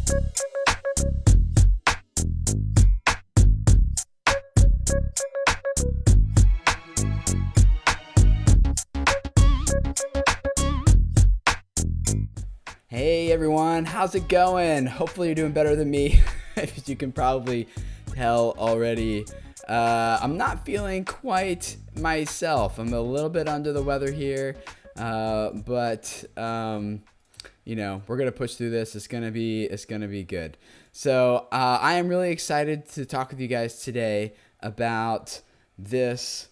Hey everyone, how's it going? Hopefully you're doing better than me, as you can probably tell already. I'm not feeling quite myself. I'm a little bit under the weather here, but you know, we're gonna push through this. It's gonna be good. So I am really excited to talk with you guys today about this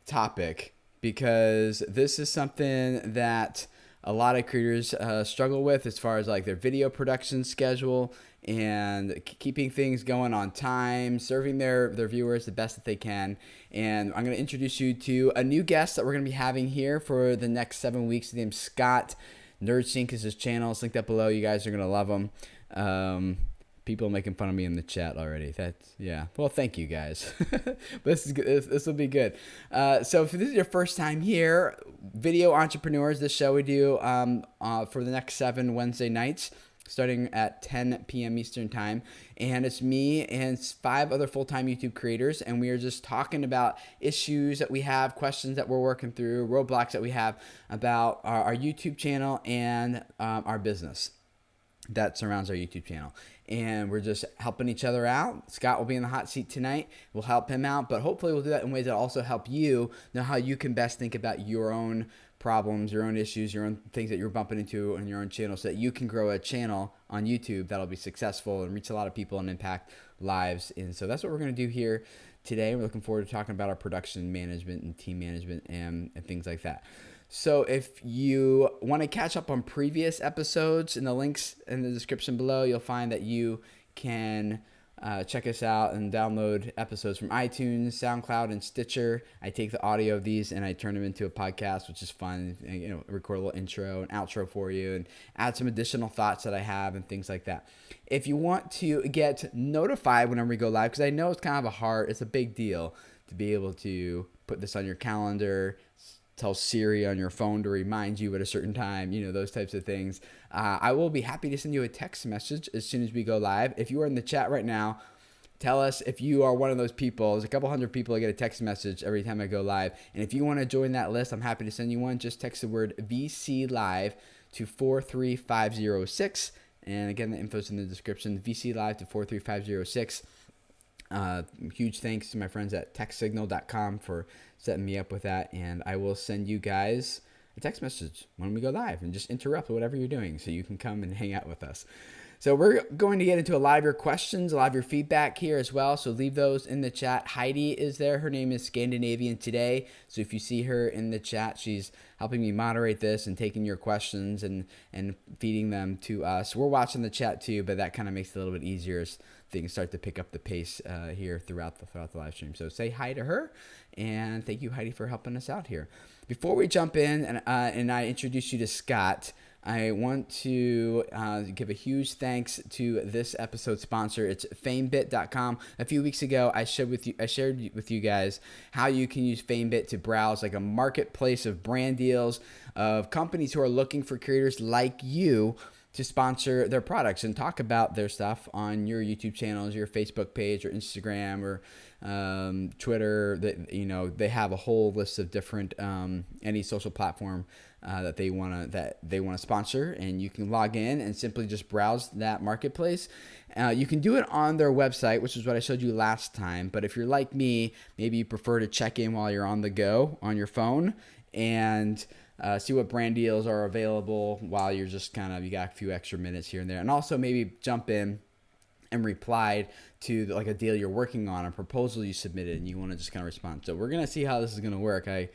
topic because this is something that a lot of creators struggle with as far as like their video production schedule and keeping things going on time, serving their viewers the best that they can. And I'm going to introduce you to a new guest that we're going to be having here for the next 7 weeks. His name's Scott. NerdSync is his channel. It's linked up below. You guys are going to love him. People making fun of me in the chat already. Yeah. Well, thank you guys. This is good. This will be good. So if this is your first time here, Video Entrepreneurs, this show we do for the next 7 Wednesday nights, starting at 10 p.m. Eastern time. And it's me and 5 other full-time YouTube creators. And we are just talking about issues that we have, questions that we're working through, roadblocks that we have about our YouTube channel and our business that surrounds our YouTube channel. And we're just helping each other out. Scott will be in the hot seat tonight. We'll help him out, but hopefully we'll do that in ways that also help you know how you can best think about your own problems, your own issues, your own things that you're bumping into on your own channel so that you can grow a channel on YouTube that'll be successful and reach a lot of people and impact lives. And so that's what we're going to do here today. We're looking forward to talking about our production management and team management and things like that. So if you want to catch up on previous episodes, in the links in the description below, you'll find that you can check us out and download episodes from iTunes, SoundCloud, and Stitcher. I take the audio of these and I turn them into a podcast, which is fun. You know, record a little intro and outro for you and add some additional thoughts that I have and things like that. If you want to get notified whenever we go live, because I know it's kind of it's a big deal to be able to put this on your calendar, tell Siri on your phone to remind you at a certain time, you know, those types of things. I will be happy to send you a text message as soon as we go live. If you are in the chat right now, tell us if you are one of those people. There's a couple hundred people that get a text message every time I go live. And if you want to join that list, I'm happy to send you one. Just text the word VC Live to 43506. And again, the info's in the description. VC Live to 43506. Huge thanks to my friends at techsignal.com for setting me up with that, and I will send you guys a text message when we go live and just interrupt whatever you're doing so you can come and hang out with us. So we're going to get into a lot of your questions, a lot of your feedback here as well, so leave those in the chat. Heidi is there. Her name is Scandinavian Today, so if you see her in the chat, she's helping me moderate this and taking your questions and feeding them to us. We're watching the chat too, but that kind of makes it a little bit easier as things start to pick up the pace here throughout the live stream. So say hi to her, and thank you, Heidi, for helping us out here. Before we jump in and I introduce you to Scott, I want to give a huge thanks to this episode's sponsor. It's Famebit.com. A few weeks ago, I shared with you guys how you can use Famebit to browse like a marketplace of brand deals of companies who are looking for creators like you to sponsor their products and talk about their stuff on your YouTube channels, your Facebook page, or Instagram, or Twitter. That, you know, they have a whole list of different any social platform that they want to sponsor, and you can log in and simply just browse that marketplace. You can do it on their website, which is what I showed you last time. But if you're like me, maybe you prefer to check in while you're on the go on your phone and see what brand deals are available while you're just you got a few extra minutes here and there. And also maybe jump in and reply to like a deal you're working on, a proposal you submitted, and you want to just kind of respond. So we're going to see how this is going to work. I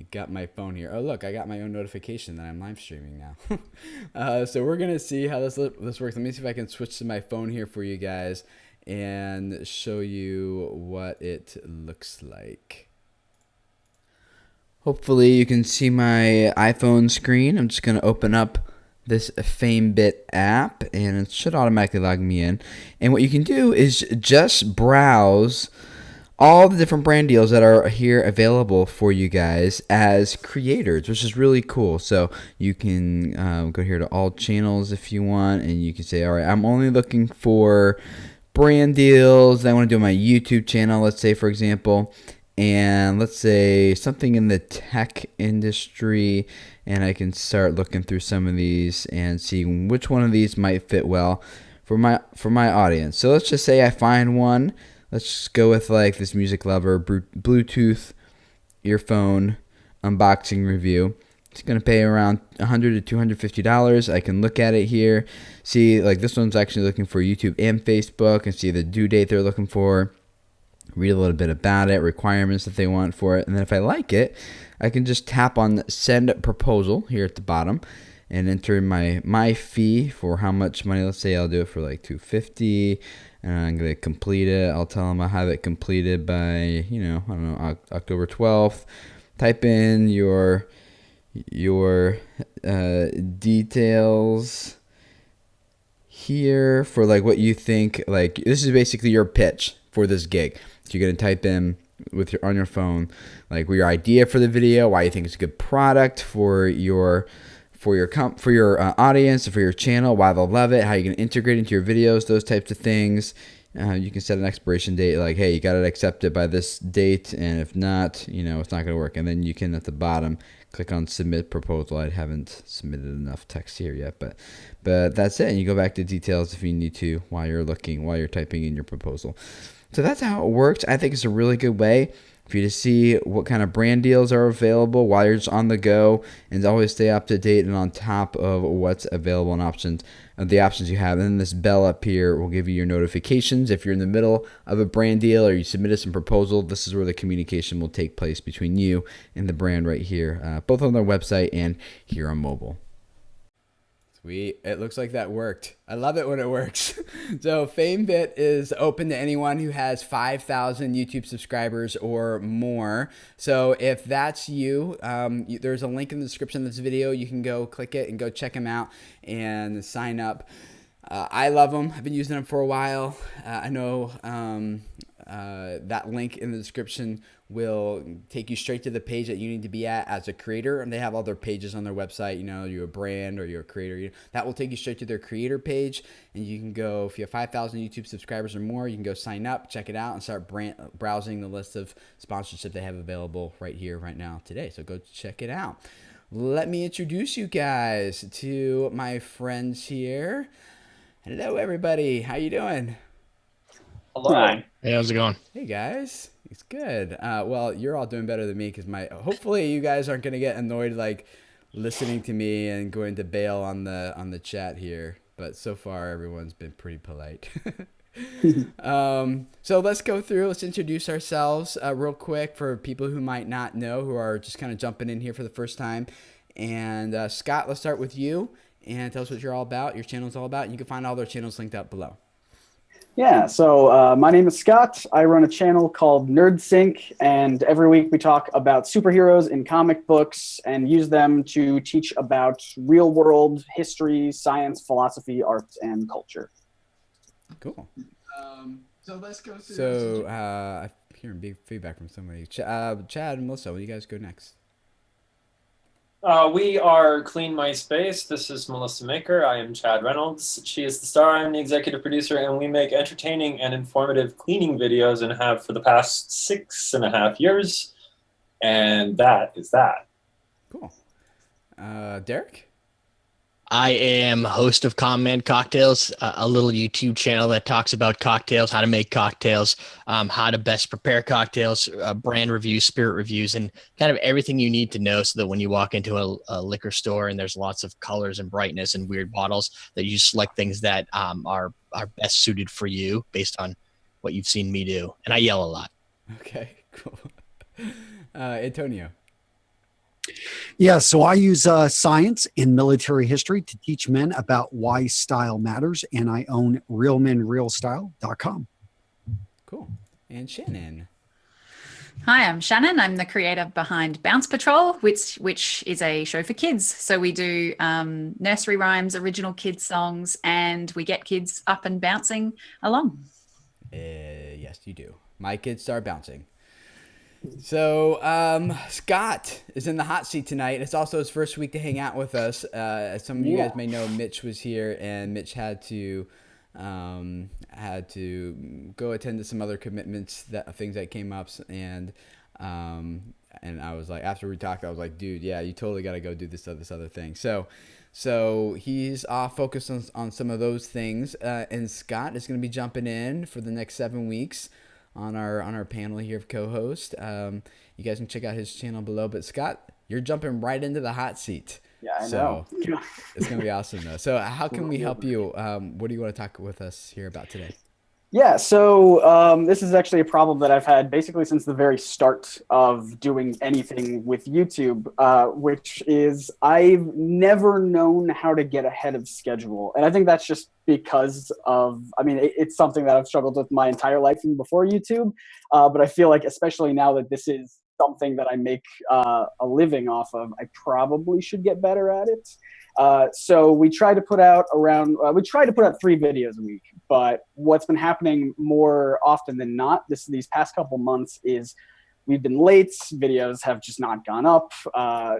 got my phone here. Oh, look, I got my own notification that I'm live streaming now. So we're going to see how this works. Let me see if I can switch to my phone here for you guys and show you what it looks like. Hopefully you can see my iPhone screen. I'm just going to open up this Famebit app, and it should automatically log me in. And what you can do is just browse all the different brand deals that are here available for you guys as creators, which is really cool. So you can go here to all channels if you want, and you can say, all right, I'm only looking for brand deals that I want to do on my YouTube channel, let's say, for example, and let's say something in the tech industry, and I can start looking through some of these and see which one of these might fit well for my audience. So let's just say I find one. Let's just go with like this music lover Bluetooth earphone unboxing review. It's going to pay around $100 to $250. I can look at it here, see like this one's actually looking for YouTube and Facebook, and see the due date they're looking for, read a little bit about it, requirements that they want for it, and then if I like it, I can just tap on send proposal here at the bottom and enter my fee for how much money. Let's say I'll do it for like $250, and I'm going to complete it. I'll tell them I'll have it completed by, October 12th. Type in your details here for like what you think, like this is basically your pitch for this gig. So you're going to type in on your phone like your idea for the video, why you think it's a good product for your audience, for your channel, why they'll love it, how you can integrate into your videos, those types of things. You can set an expiration date, like, hey, you got to accept it by this date, and if not, it's not going to work. And then you can, at the bottom, click on submit proposal. I haven't submitted enough text here yet, but that's it. And you go back to details if you need to while you're typing in your proposal. So that's how it works. I think it's a really good way for you to see what kind of brand deals are available while you're just on the go, and always stay up to date and on top of what's available and the options you have. And then this bell up here will give you your notifications. If you're in the middle of a brand deal or you submitted some proposal, this is where the communication will take place between you and the brand right here, both on their website and here on mobile. Sweet. It looks like that worked. I love it when it works. So Famebit is open to anyone who has 5,000 YouTube subscribers or more. So if that's you, there's a link in the description of this video. You can go click it and go check them out and sign up. I love them. I've been using them for a while. I know that link in the description will take you straight to the page that you need to be at as a creator, and they have other pages on their website. You're a brand or you're a creator, that will take you straight to their creator page, and you can go, if you have 5,000 YouTube subscribers or more, you can go sign up, check it out, and start browsing the list of sponsorship they have available right here, right now, today. So go check it out. Let me introduce you guys to my friends here. Hello, everybody. How you doing? Hello. Hi. Hey, how's it going? Hey, guys. It's good. Well, you're all doing better than me because hopefully you guys aren't going to get annoyed like listening to me and going to bail on the chat here. But so far, everyone's been pretty polite. So let's go through. Let's introduce ourselves real quick for people who might not know, who are just kind of jumping in here for the first time. And Scott, let's start with you and tell us what you're all about, your channel's all about. You can find all their channels linked up below. Yeah, so my name is Scott. I run a channel called NerdSync, and every week we talk about superheroes in comic books and use them to teach about real-world history, science, philosophy, art, and culture. Cool. So let's go through. So I'm hearing big feedback from somebody. Chad and Melissa, will you guys go next? We are Clean My Space. This is Melissa Maker. I am Chad Reynolds. She is the star. I'm the executive producer, and we make entertaining and informative cleaning videos and have for the past 6.5 years. And that is that. Cool. Derek? I am host of Comment Cocktails, a little YouTube channel that talks about cocktails, how to make cocktails, how to best prepare cocktails, brand reviews, spirit reviews, and kind of everything you need to know so that when you walk into a liquor store and there's lots of colors and brightness and weird bottles, that you select things that are best suited for you based on what you've seen me do. And I yell a lot. Okay, cool. Antonio? Yeah, so I use science and military history to teach men about why style matters, and I own realmenrealstyle.com. Cool. And Shannon? Hi, I'm Shannon. I'm the creator behind Bounce Patrol, which is a show for kids. So we do nursery rhymes, original kids songs, and we get kids up and bouncing along. Yes, you do. my kids start bouncing. So Scott is in the hot seat tonight. It's also his first week to hang out with us. As some of you guys may know, Mitch was here, and Mitch had to go attend to some other commitments, things that came up, and I was like, after we talked, I was like, dude, yeah, you totally got to go do this other thing. So he's off focused on some of those things, and Scott is going to be jumping in for the next 7 weeks on our panel here of co-host. You guys can check out his channel below. But Scott, you're jumping right into the hot seat. Yeah, I know. It's gonna be awesome though. So how can we help you? What do you want to talk with us here about today? Yeah, so this is actually a problem that I've had basically since the very start of doing anything with YouTube, which is I've never known how to get ahead of schedule. And I think that's just because of, it's something that I've struggled with my entire life even before YouTube. But I feel like especially now that this is something that I make a living off of, I probably should get better at it. So we try to put out 3 videos a week, but what's been happening more often than not these past couple months is we've been late, videos have just not gone up.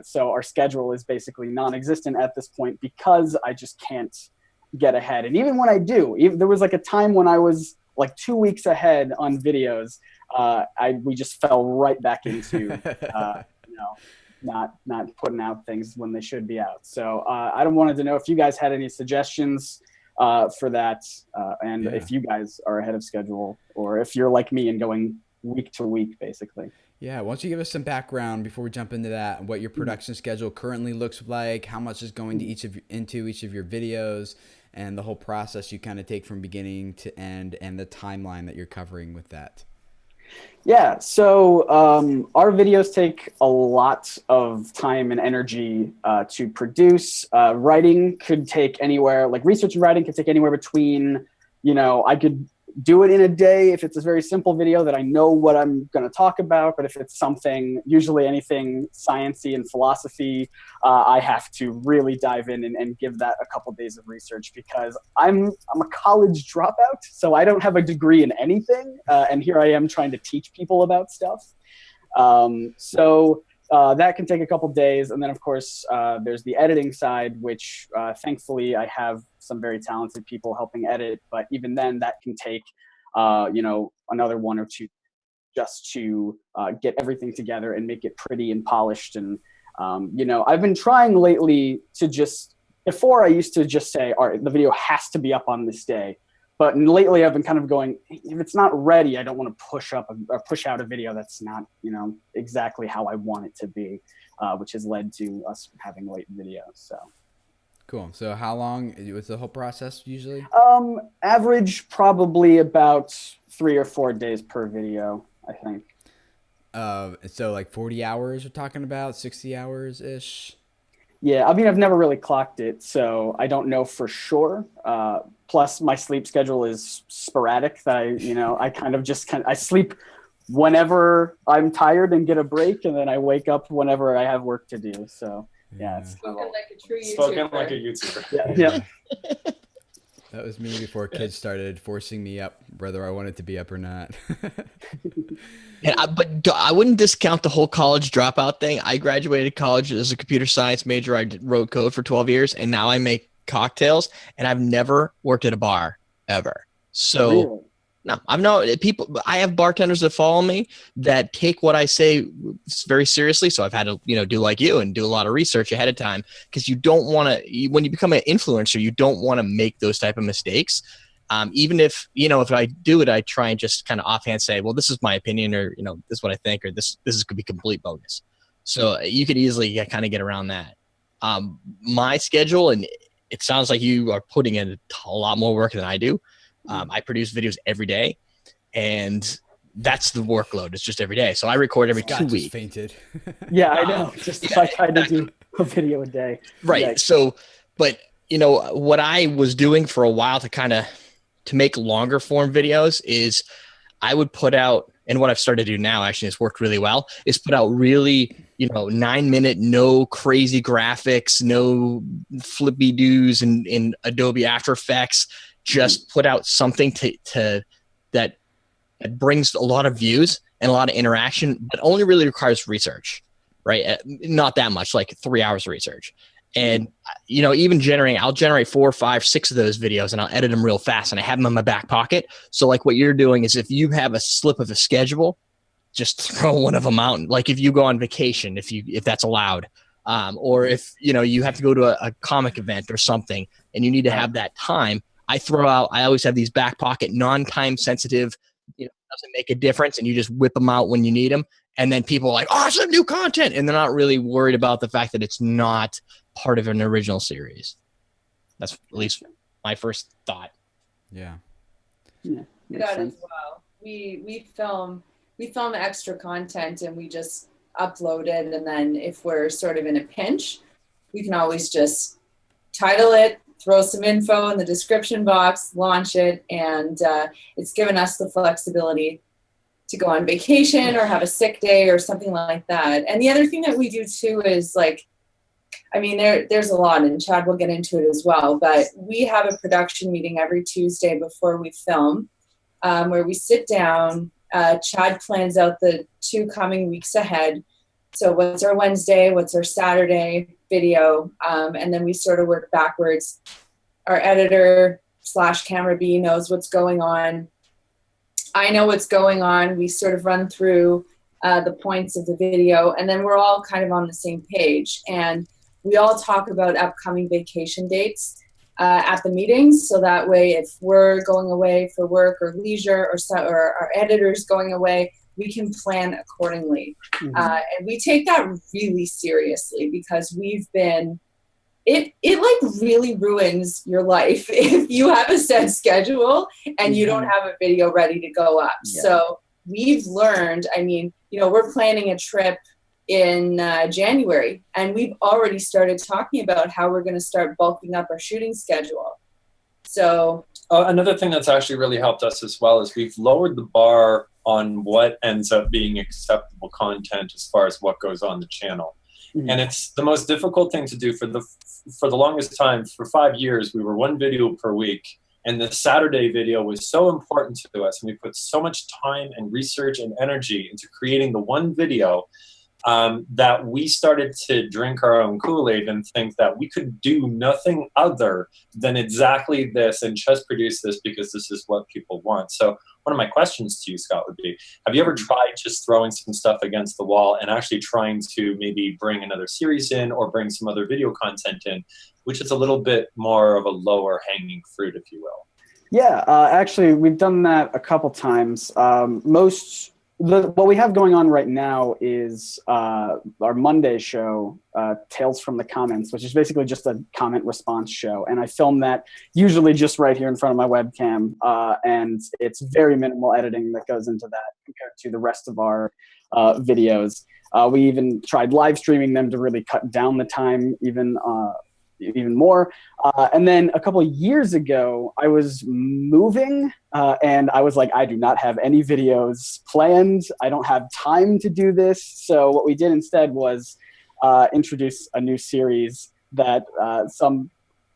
So our schedule is basically non-existent at this point because I just can't get ahead. And even when I do, there was like a time when I was like 2 weeks ahead on videos, we just fell right back into, not putting out things when they should be out. So I wanted to know if you guys had any suggestions for that, and if you guys are ahead of schedule, or if you're like me and going week to week, basically. Yeah, why don't you give us some background before we jump into that, what your production schedule currently looks like, how much is going to into each of your videos, and the whole process you kind of take from beginning to end, and the timeline that you're covering with that. Yeah, so our videos take a lot of time and energy to produce. Writing could take anywhere, like research and writing could take anywhere between, I could do it in a day if it's a very simple video that I know what I'm going to talk about. But if it's something, usually anything sciencey and philosophy, I have to really dive in and give that a couple days of research, because I'm a college dropout, so I don't have a degree in anything. And here I am trying to teach people about stuff. So that can take a couple days. And then, of course, there's the editing side, which thankfully I have some very talented people helping edit. But even then, that can take, another 1 or 2 just to get everything together and make it pretty and polished. And, I've been trying lately to before I used to just say, all right, the video has to be up on this day. But lately I've been kind of going, if it's not ready, I don't want to push out a video that's not, exactly how I want it to be, which has led to us having late videos. So cool. So how long was the whole process usually? Average probably about 3 or 4 days per video, I think. So like 40 hours we're talking about, 60 hours ish. Yeah, I've never really clocked it, so I don't know for sure. Plus, my sleep schedule is sporadic. That I sleep whenever I'm tired and get a break, and then I wake up whenever I have work to do. So yeah, it's spoken like a true YouTuber. Spoken like a YouTuber. Yeah. That was me before kids started forcing me up, whether I wanted to be up or not. But I wouldn't discount the whole college dropout thing. I graduated college as a computer science major. I wrote code for 12 years, and now I make cocktails, and I've never worked at a bar ever. So Really? no, I have bartenders that follow me that take what I say very seriously. So I've had to, do like you and do a lot of research ahead of time, because you don't want to, when you become an influencer, you don't want to make those type of mistakes. Even if, if I do it, I try and just kind of offhand say, well, this is my opinion, or, this is what I think, or this could be complete bogus. So you could easily kind of get around that. My schedule, and it sounds like you are putting in a lot more work than I do. I produce videos every day, and that's the workload. It's just every day. So I record every 2 weeks. Fainted. Yeah, I know. If I tried to do a video a day. Right. Yeah. So, but what I was doing for a while to make longer form videos is I would put out, and what I've started to do now actually has worked really well, is put out really, 9-minute, no crazy graphics, no flippy doos in Adobe After Effects. Just put out something that that brings a lot of views and a lot of interaction, but only really requires research, right? Not that much, like 3 hours of research. And, you know, even I'll generate 4, 5, 6 of those videos and I'll edit them real fast and I have them in my back pocket. So like what you're doing is if you have a slip of a schedule, just throw one of them out. Like if you go on vacation, if that's allowed, or if, you know, you have to go to a comic event or something and you need to have that time, I always have these back pocket, non-time sensitive, you know, doesn't make a difference. And you just whip them out when you need them. And then people are like, awesome, new content. And they're not really worried about the fact that it's not part of an original series. That's at least my first thought. Yeah. That as well. We film extra content and we just upload it. And then if we're sort of in a pinch, we can always just title it, throw some info in the description box, launch it. And it's given us the flexibility to go on vacation or have a sick day or something like that. And the other thing that we do too is like, I mean, there's a lot, and Chad will get into it as well, but we have a production meeting every Tuesday before we film, where we sit down. Chad plans out the 2 coming weeks ahead. So what's our Wednesday, what's our Saturday video, and then we sort of work backwards. Our editor / camera B knows what's going on. I know what's going on. We sort of run through the points of the video, and then we're all kind of on the same page. And we all talk about upcoming vacation dates at the meetings. So that way, if we're going away for work or leisure or our editor's going away, we can plan accordingly. And we take that really seriously because we've been, it like really ruins your life if you have a set schedule and you don't have a video ready to go up. So we've learned, I mean, you know, we're planning a trip in January, and we've already started talking about how we're going to start bulking up our shooting schedule. So another thing that's actually really helped us as well is we've lowered the bar on what ends up being acceptable content as far as what goes on the channel. And it's the most difficult thing to do. For the longest time, for 5 years, we were 1 video per week. And the Saturday video was so important to us. And we put so much time and research and energy into creating the 1 video that we started to drink our own Kool-Aid and think that we could do nothing other than exactly this and just produce this because this is what people want. So one of my questions to you, Scott, would be, have you ever tried just throwing some stuff against the wall and actually trying to maybe bring another series in or bring some other video content in, which is a little bit more of a lower hanging fruit, if you will? Yeah, actually, we've done that a couple times. What we have going on right now is our Monday show, Tales from the Comments, which is basically just a comment response show. And I film that usually just right here in front of my webcam. And it's very minimal editing that goes into that compared to the rest of our videos. We even tried live streaming them to really cut down the time even more. And then a couple of years ago, I was moving and I was like, I do not have any videos planned. I don't have time to do this. So what we did instead was introduce a new series that some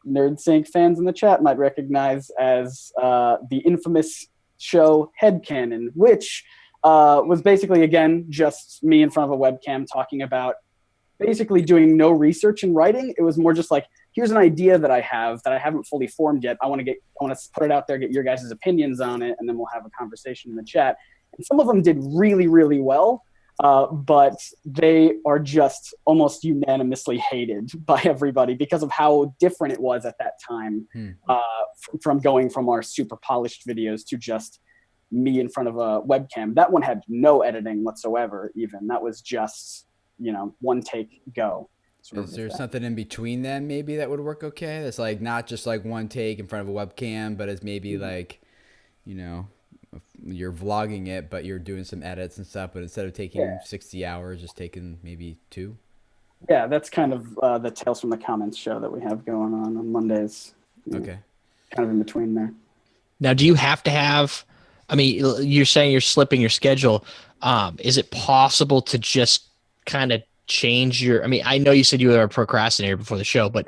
NerdSync fans in the chat might recognize as the infamous show Headcanon, which was basically, again, just me in front of a webcam talking about basically doing no research and writing. It was more just like, here's an idea that I have that I haven't fully formed yet. I want to put it out there, get your guys' opinions on it, and then we'll have a conversation in the chat. And some of them did really, really well, but they are just almost unanimously hated by everybody because of how different it was at that time from going from our super polished videos to just me in front of a webcam. That one had no editing whatsoever even. That was just, you know, 1 take, go. Is there something in between then maybe that would work okay? That's like not just like 1 take in front of a webcam, but it's maybe like, you know, you're vlogging it, but you're doing some edits and stuff, but instead of taking 60 hours, just taking maybe 2? Yeah, that's kind of the Tales from the Comments show that we have going on Mondays. Okay. Kind of in between there. Now, do you have to have, I mean, you're saying you're slipping your schedule. Is it possible to just kind of change your, I mean, I know you said you were a procrastinator before the show, but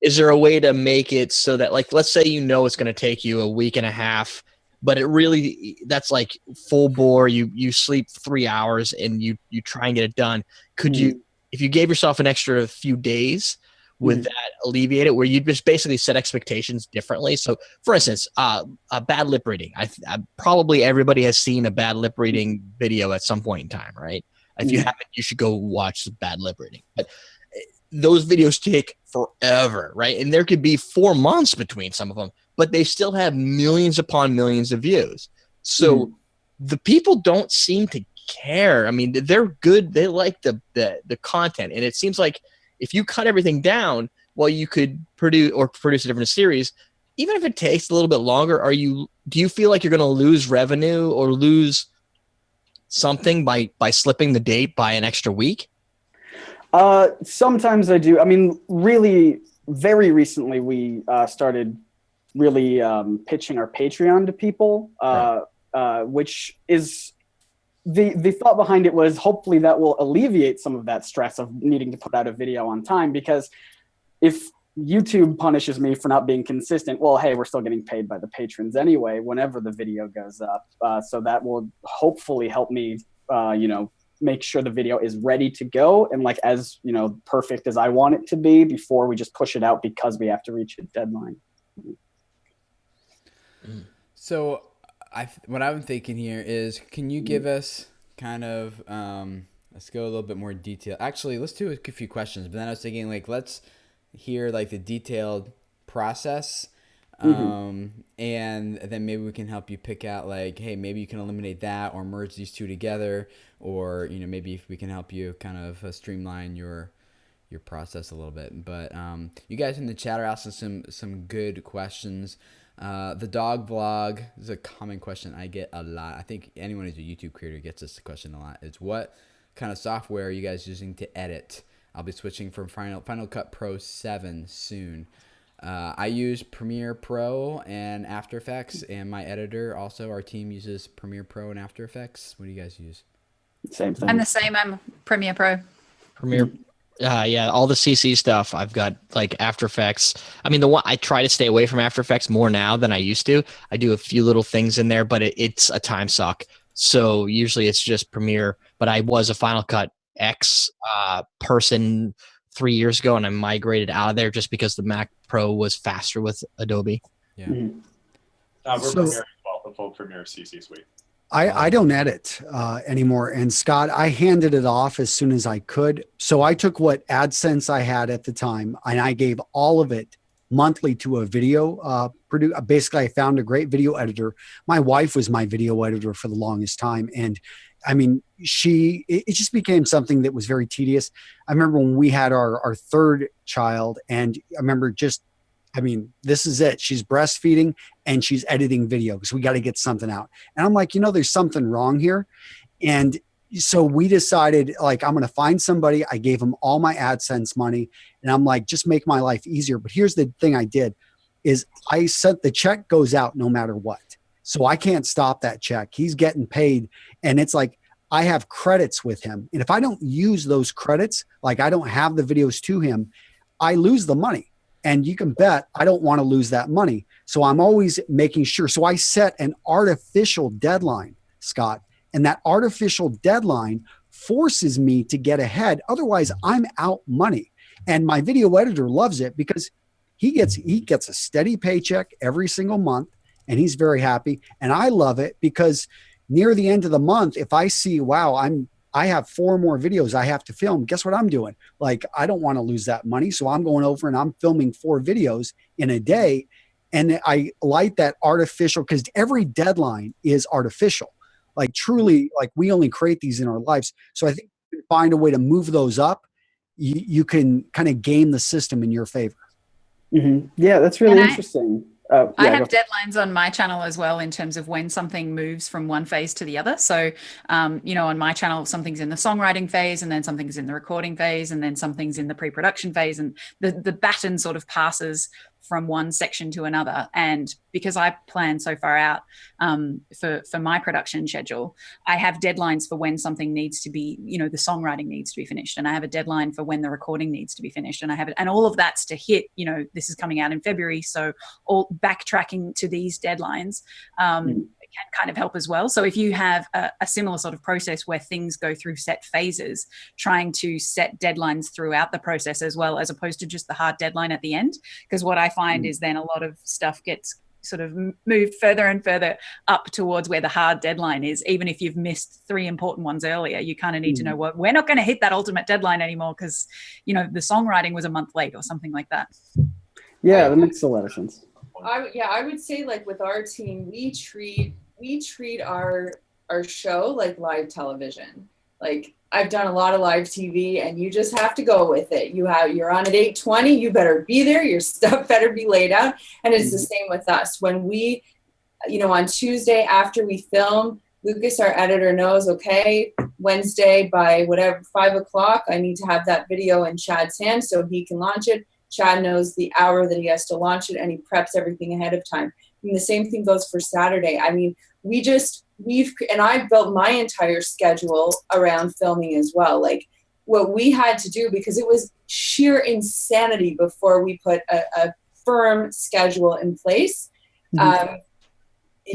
is there a way to make it so that, like, let's say, you know, it's going to take you a week and a half but it really, that's like full bore. You sleep 3 hours and you try and get it done. Could you, if you gave yourself an extra few days, would that alleviate it, where you just basically set expectations differently? So for instance, a bad lip reading. I probably everybody has seen a bad lip reading video at some point in time, right? If you haven't, you should go watch the bad lip reading. But those videos take forever, right? And there could be 4 months between some of them, but they still have millions upon millions of views. So the people don't seem to care. I mean, they're good. They like the content. And it seems like if you cut everything down, well, you could produce a different series. Even if it takes a little bit longer, do you feel like you're going to lose revenue or lose something by slipping the date by an extra week? Sometimes I do. I mean, really, very recently we started really pitching our Patreon to people, which is the thought behind it was hopefully that will alleviate some of that stress of needing to put out a video on time, because if YouTube punishes me for not being consistent, well, hey, we're still getting paid by the patrons anyway whenever the video goes up. So that will hopefully help me, make sure the video is ready to go and like as, perfect as I want it to be before we just push it out because we have to reach a deadline. So what I'm thinking here is, can you give us kind of, let's go a little bit more detail. Actually, let's do a few questions, but then I was thinking like, let's hear like the detailed process. And then maybe we can help you pick out like, hey, maybe you can eliminate that or merge these two together, or maybe if we can help you kind of streamline your process a little bit. But you guys in the chat are asking some good questions. The dog vlog is a common question I get a lot. I think anyone who's a YouTube creator gets this question a lot. Is what kind of software are you guys using to edit? I'll be switching from Final Cut Pro 7 soon. I use Premiere Pro and After Effects, and my editor also, our team uses Premiere Pro and After Effects. What do you guys use? Same thing. I'm the same. I'm Premiere Pro. Premiere. Yeah, all the CC stuff. I've got like After Effects. I mean, I try to stay away from After Effects more now than I used to. I do a few little things in there, but it's a time suck. So usually it's just Premiere. But I was a Final Cut X person 3 years ago, and I migrated out of there just because the Mac Pro was faster with Adobe. Yeah. We're Premiere as well, the full Premiere CC suite. I don't edit anymore. And Scott, I handed it off as soon as I could. So I took what AdSense I had at the time and I gave all of it monthly to a video producer. Basically, I found a great video editor. My wife was my video editor for the longest time. And I mean, it just became something that was very tedious. I remember when we had our third child, and I remember this is it. She's breastfeeding and she's editing video because we got to get something out. And I'm like, there's something wrong here. And so we decided, like, I'm going to find somebody. I gave him all my AdSense money, and I'm like, just make my life easier. But here's the thing I did is I said the check goes out no matter what. So I can't stop that check. He's getting paid. And it's like, I have credits with him. And if I don't use those credits, like I don't have the videos to him, I lose the money. And you can bet I don't want to lose that money. So I'm always making sure. So I set an artificial deadline, Scott, and that artificial deadline forces me to get ahead. Otherwise, I'm out money. And my video editor loves it because he gets a steady paycheck every single month, and he's very happy. And I love it because near the end of the month, if I see, wow, I have 4 more videos I have to film, guess what I'm doing? Like, I don't want to lose that money. So I'm going over and I'm filming 4 videos in a day. And I like that artificial, because every deadline is artificial. Like, truly, like, we only create these in our lives. So I think you can find a way to move those up. You can kind of game the system in your favor. Yeah, that's really interesting. I have deadlines on my channel as well in terms of when something moves from one phase to the other. So, on my channel, something's in the songwriting phase, and then something's in the recording phase, and then something's in the pre-production phase. And the baton sort of passes from one section to another. And because I plan so far out for my production schedule, I have deadlines for when something needs to be, the songwriting needs to be finished, and I have a deadline for when the recording needs to be finished, and I have it, and all of that's to hit. This is coming out in February, so all backtracking to these deadlines can kind of help as well. So if you have a similar sort of process where things go through set phases, trying to set deadlines throughout the process as well, as opposed to just the hard deadline at the end. Because what I find is then a lot of stuff gets sort of moved further and further up towards where the hard deadline is. Even if you've missed 3 important ones earlier, you kind of need to know what we're not going to hit that ultimate deadline anymore because, the songwriting was a month late or something like that. Yeah, that makes a lot of sense. I would say, like, with our team, we treat our show like live television. Like, I've done a lot of live TV, and you just have to go with it. You're on at 8:20, you better be there, your stuff better be laid out. And it's the same with us. When we, on Tuesday after we film, Lucas, our editor, knows, okay, Wednesday by whatever, 5 o'clock, I need to have that video in Chad's hands so he can launch it. Chad knows the hour that he has to launch it, and he preps everything ahead of time. And the same thing goes for Saturday. I mean, I've built my entire schedule around filming as well. Like, what we had to do, because it was sheer insanity before we put a firm schedule in place.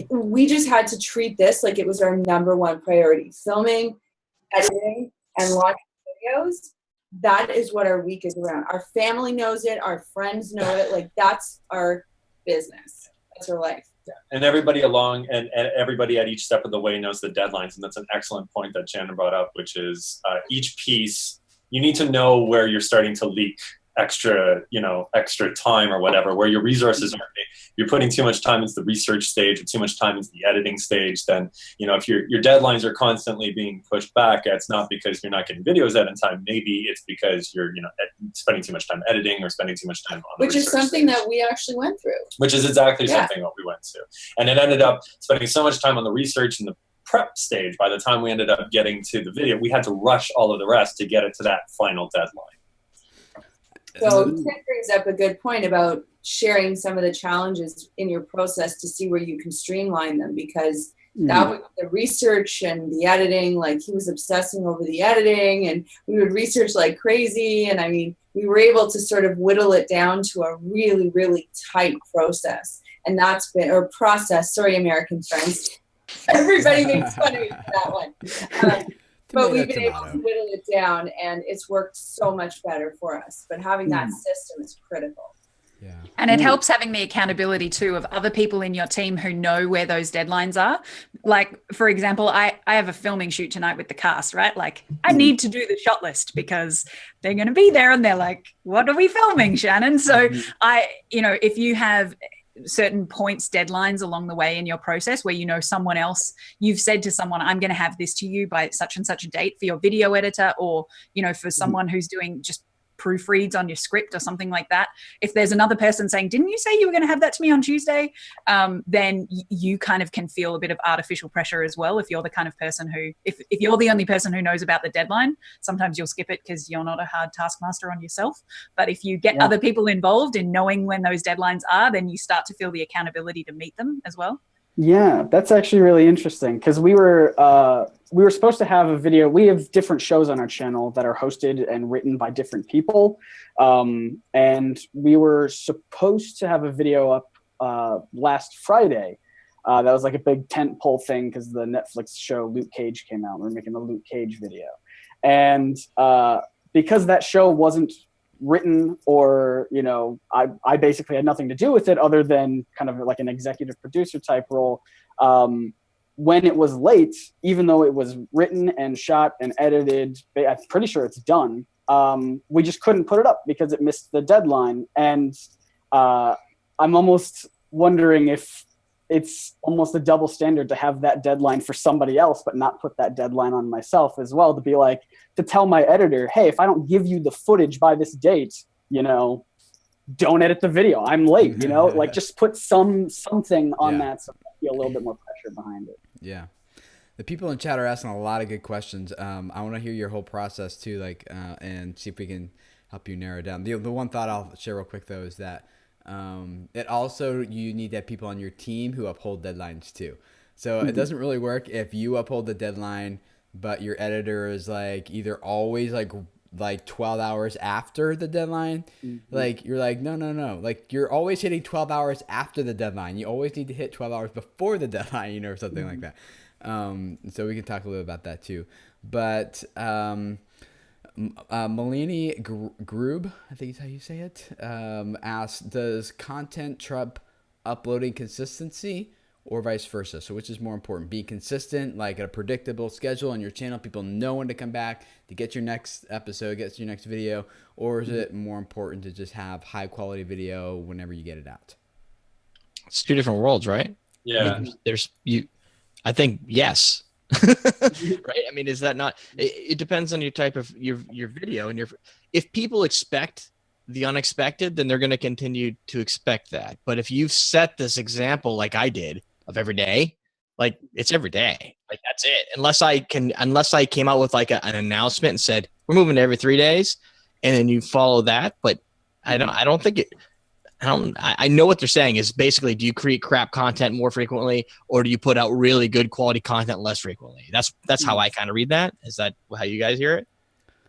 We just had to treat this like it was our number one priority. Filming, editing, and launching videos. That is what our week is around. Our family knows it. Our friends know it. Like, that's our business. That's our life. Yeah. And everybody along and everybody at each step of the way knows the deadlines. And that's an excellent point that Shannon brought up, which is each piece, you need to know where you're starting to leak extra time or whatever, where your resources are. You're putting too much time into the research stage or too much time into the editing stage, then, if your deadlines are constantly being pushed back, it's not because you're not getting videos out in time. Maybe it's because you're, spending too much time editing or spending too much time on the Which is something that we actually went through. Which is exactly something what we went through. And it ended up spending so much time on the research and the prep stage. By the time we ended up getting to the video, we had to rush all of the rest to get it to that final deadline. So Tim brings up a good point about sharing some of the challenges in your process to see where you can streamline them, because that was the research and the editing. Like, he was obsessing over the editing, and we would research like crazy. And I mean, we were able to sort of whittle it down to a really, really tight process. And that's been, or process, sorry, American friends. Everybody makes fun of me for that one. But we've been able to whittle it down, and it's worked so much better for us. But having that system is critical. Yeah. And it helps having the accountability too of other people in your team who know where those deadlines are. Like, for example, I have a filming shoot tonight with the cast, right? Like, I need to do the shot list because they're going to be there and they're like, what are we filming, Shannon? So if you have certain points, deadlines along the way in your process where someone else, you've said to someone, I'm going to have this to you by such and such a date for your video editor, or for someone who's doing just proofreads on your script or something like that. If there's another person saying, didn't you say you were going to have that to me on Tuesday? Then you kind of can feel a bit of artificial pressure as well. If you're the kind of person who, if you're the only person who knows about the deadline, sometimes you'll skip it because you're not a hard taskmaster on yourself. But if you get other people involved in knowing when those deadlines are, then you start to feel the accountability to meet them as well. Yeah, that's actually really interesting, because we were supposed to have a video. We have different shows on our channel that are hosted and written by different people, and we were supposed to have a video up last Friday. That was like a big tentpole thing because the Netflix show Luke Cage came out. We were making the Luke Cage video, and because that show wasn't written, or I basically had nothing to do with it other than kind of like an executive producer type role. When it was late, even though it was written and shot and edited, I'm pretty sure it's done, we just couldn't put it up because it missed the deadline. And I'm almost wondering if it's almost a double standard to have that deadline for somebody else, but not put that deadline on myself as well, to be like, to tell my editor, hey, if I don't give you the footage by this date, don't edit the video. I'm late, like, just put something on that so I feel a little bit more pressure behind it. Yeah. The people in chat are asking a lot of good questions. I want to hear your whole process too, and see if we can help you narrow down. The one thought I'll share real quick though is that It also, you need to have people on your team who uphold deadlines too. So it doesn't really work if you uphold the deadline, but your editor is like either always like 12 hours after the deadline. Like you're like, no. Like you're always hitting 12 hours after the deadline. You always need to hit 12 hours before the deadline, you know, or something like that. So we can talk a little about that too. But Melanie Grube, I think is how you say it, asked, does content trump uploading consistency or vice versa? So which is more important, being consistent, like a predictable schedule on your channel, people know when to come back to get your next episode, get your next video, or is it more important to just have high quality video whenever you get it out? It's two different worlds, right? Yeah. I mean, I think yes. Right. I mean, is that not, it depends on your type of your video and if people expect the unexpected, then they're going to continue to expect that. But if you've set this example, like I did, of every day, like it's every day, like that's it. Unless I came out with like an announcement and said, we're moving to every 3 days, and then you follow that. But I don't think it, I know what they're saying is basically, do you create crap content more frequently, or do you put out really good quality content less frequently? That's how I kind of read that. Is that how you guys hear it?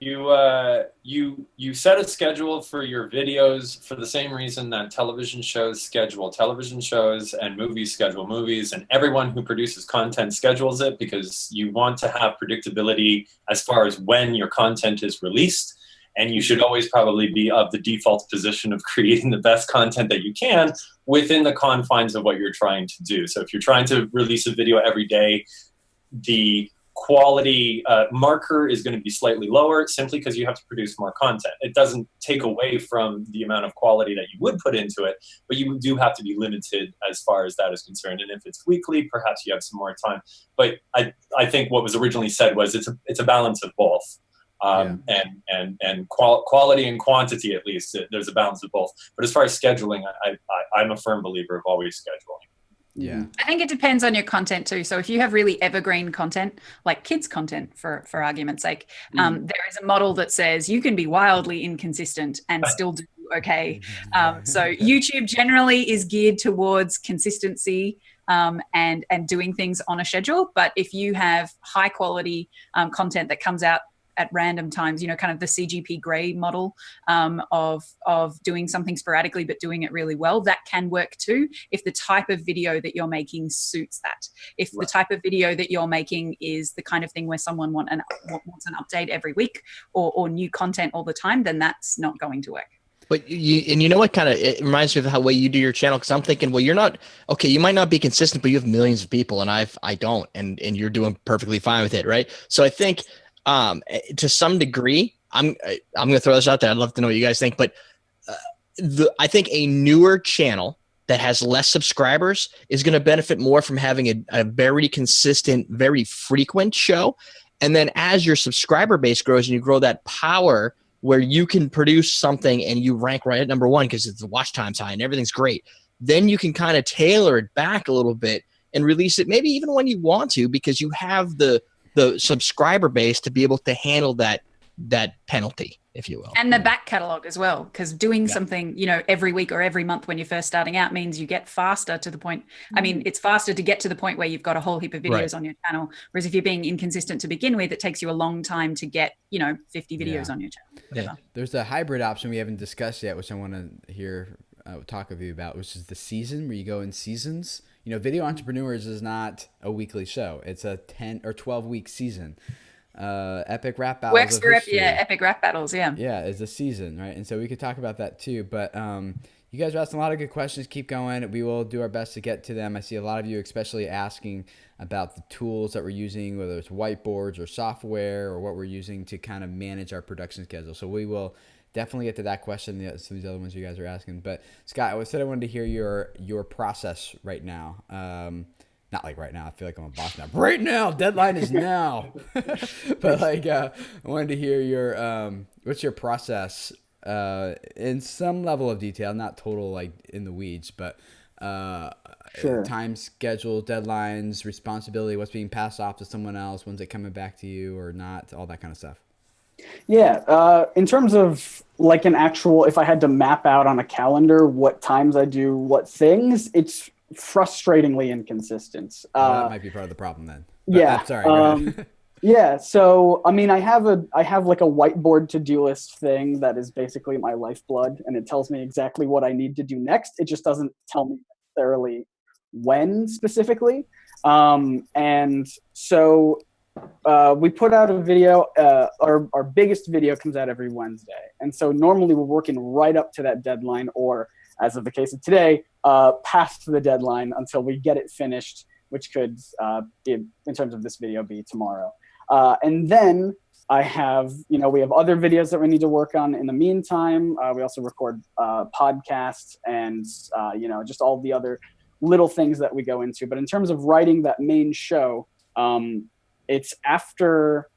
You set a schedule for your videos for the same reason that television shows schedule television shows and movies schedule movies, and everyone who produces content schedules it, because you want to have predictability as far as when your content is released. And you should always probably be of the default position of creating the best content that you can within the confines of what you're trying to do. So if you're trying to release a video every day, the quality marker is going to be slightly lower simply because you have to produce more content. It doesn't take away from the amount of quality that you would put into it, but you do have to be limited as far as that is concerned. And if it's weekly, perhaps you have some more time. But I think what was originally said was it's a balance of both. And quality and quantity, at least there's a balance of both. But as far as scheduling, I'm a firm believer of always scheduling. Yeah, I think it depends on your content too. So if you have really evergreen content, like kids content, for argument's sake, there is a model that says you can be wildly inconsistent and still do okay. So YouTube generally is geared towards consistency and doing things on a schedule. But if you have high quality content that comes out at random times, you know, kind of the CGP Grey model of doing something sporadically but doing it really well, that can work too if the type of video that you're making suits that. If the type of video that you're making is the kind of thing where someone wants an update every week or new content all the time, then that's not going to work. But you know what, kind of, it reminds me of how way you do your channel, because I'm thinking, well, you're not, okay, you might not be consistent, but you have millions of people, and I don't, and you're doing perfectly fine with it, right? So I think to some degree, I'm going to throw this out there. I'd love to know what you guys think, but I think a newer channel that has less subscribers is going to benefit more from having a very consistent, very frequent show. And then as your subscriber base grows and you grow that power where you can produce something and you rank right at number one because the watch time's high and everything's great, then you can kind of tailor it back a little bit and release it maybe even when you want to, because you have the subscriber base to be able to handle that penalty, if you will. And the back catalog as well, because doing something, you know, every week or every month when you're first starting out means you get faster to the point. I mean, it's faster to get to the point where you've got a whole heap of videos on your channel. Whereas if you're being inconsistent to begin with, it takes you a long time to get, 50 videos on your channel. Yeah. There's a hybrid option we haven't discussed yet, which I want to hear talk with you about, which is the season, where you go in seasons. Video Entrepreneurs is not a weekly show. It's a 10 or 12 week season. Epic Rap Battles. Works for Epic Rap Battles, yeah. Yeah, it's a season, right? And so we could talk about that too. But you guys are asking a lot of good questions. Keep going. We will do our best to get to them. I see a lot of you especially asking about the tools that we're using, whether it's whiteboards or software or what we're using to kind of manage our production schedule. So we will definitely get to that question, some of these other ones you guys are asking. But Scott, I wanted to hear your process right now. Not like right now. I feel like I'm a boss now. Right now, deadline is now. But I wanted to hear your what's your process in some level of detail, not total like in the weeds, but Sure. time schedule, deadlines, responsibility, what's being passed off to someone else, when's it coming back to you or not, all that kind of stuff. Yeah, in terms of like an actual, if I had to map out on a calendar what times I do what things, it's frustratingly inconsistent. Well, that might be part of the problem then. But Yeah. I'm sorry. Go ahead. Yeah. So, I mean, I have like a whiteboard to-do list thing that is basically my lifeblood, and it tells me exactly what I need to do next. It just doesn't tell me necessarily when specifically. And so we put out a video. Our biggest video comes out every Wednesday, and so normally we're working right up to that deadline, or as of the case of today, past the deadline until we get it finished, which could, in terms of this video, be tomorrow. And then I have, we have other videos that we need to work on in the meantime. We also record podcasts and, just all the other little things that we go into. But in terms of writing that main show, it's after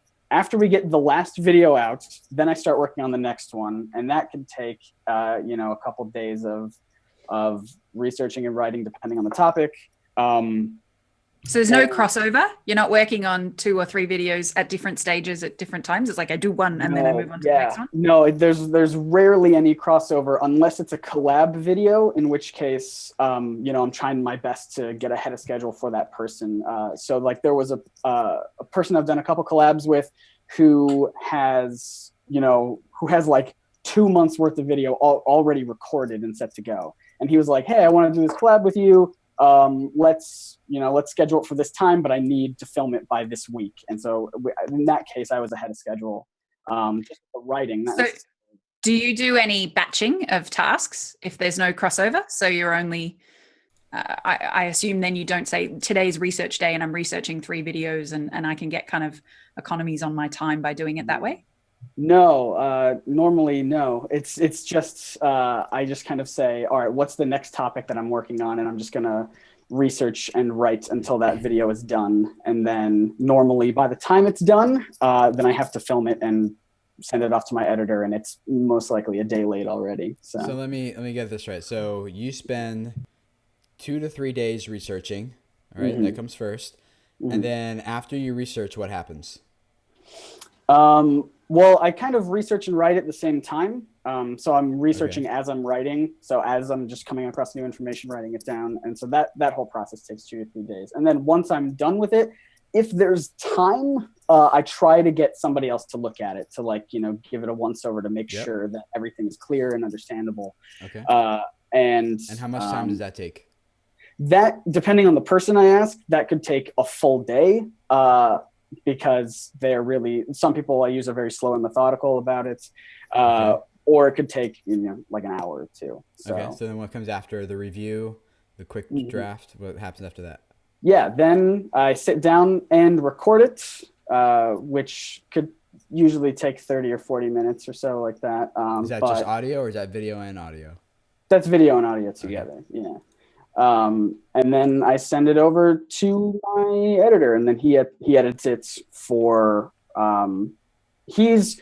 we get the last video out, then I start working on the next one. And that can take, a couple days of researching and writing depending on the topic. So there's no crossover? You're not working on 2 or 3 videos at different stages at different times? It's like I do one and then I move on to the next one? No, there's rarely any crossover unless it's a collab video, in which case, I'm trying my best to get ahead of schedule for that person. So like there was a person I've done a couple collabs with who has like 2 months worth of video already recorded and set to go. And he was like, hey, I want to do this collab with you. Let's schedule it for this time, but I need to film it by this week. And so in that case, I was ahead of schedule. Just the writing. So do you do any batching of tasks if there's no crossover? So you're only, I assume then you don't say today's research day and I'm researching 3 videos and I can get kind of economies on my time by doing it that way? No, normally no. It's just I just kind of say, all right, what's the next topic that I'm working on, and I'm just gonna research and write until that video is done. And then normally by the time it's done, then I have to film it and send it off to my editor, and it's most likely a day late already. So let me get this right. So you spend 2 to 3 days researching, all right? That comes first. And then after you research, what happens? Well, I kind of research and write at the same time. So I'm researching as I'm writing. So as I'm just coming across new information, writing it down. And so that whole process takes 2 to 3 days. And then once I'm done with it, if there's time, I try to get somebody else to look at it, to give it a once over to make sure that everything is clear and understandable. Okay. And how much time does that take? That, depending on the person I ask, that could take a full day. Because some people I use are very slow and methodical about it, or it could take like an hour or 2. So. Okay, so then what comes after the review, the quick draft? What happens after that? Yeah, then I sit down and record it, which could usually take 30 or 40 minutes or so, like that. Is that just audio, or is that video and audio? That's video and audio together. Okay. Yeah. And then I send it over to my editor, and then he edits it for, he's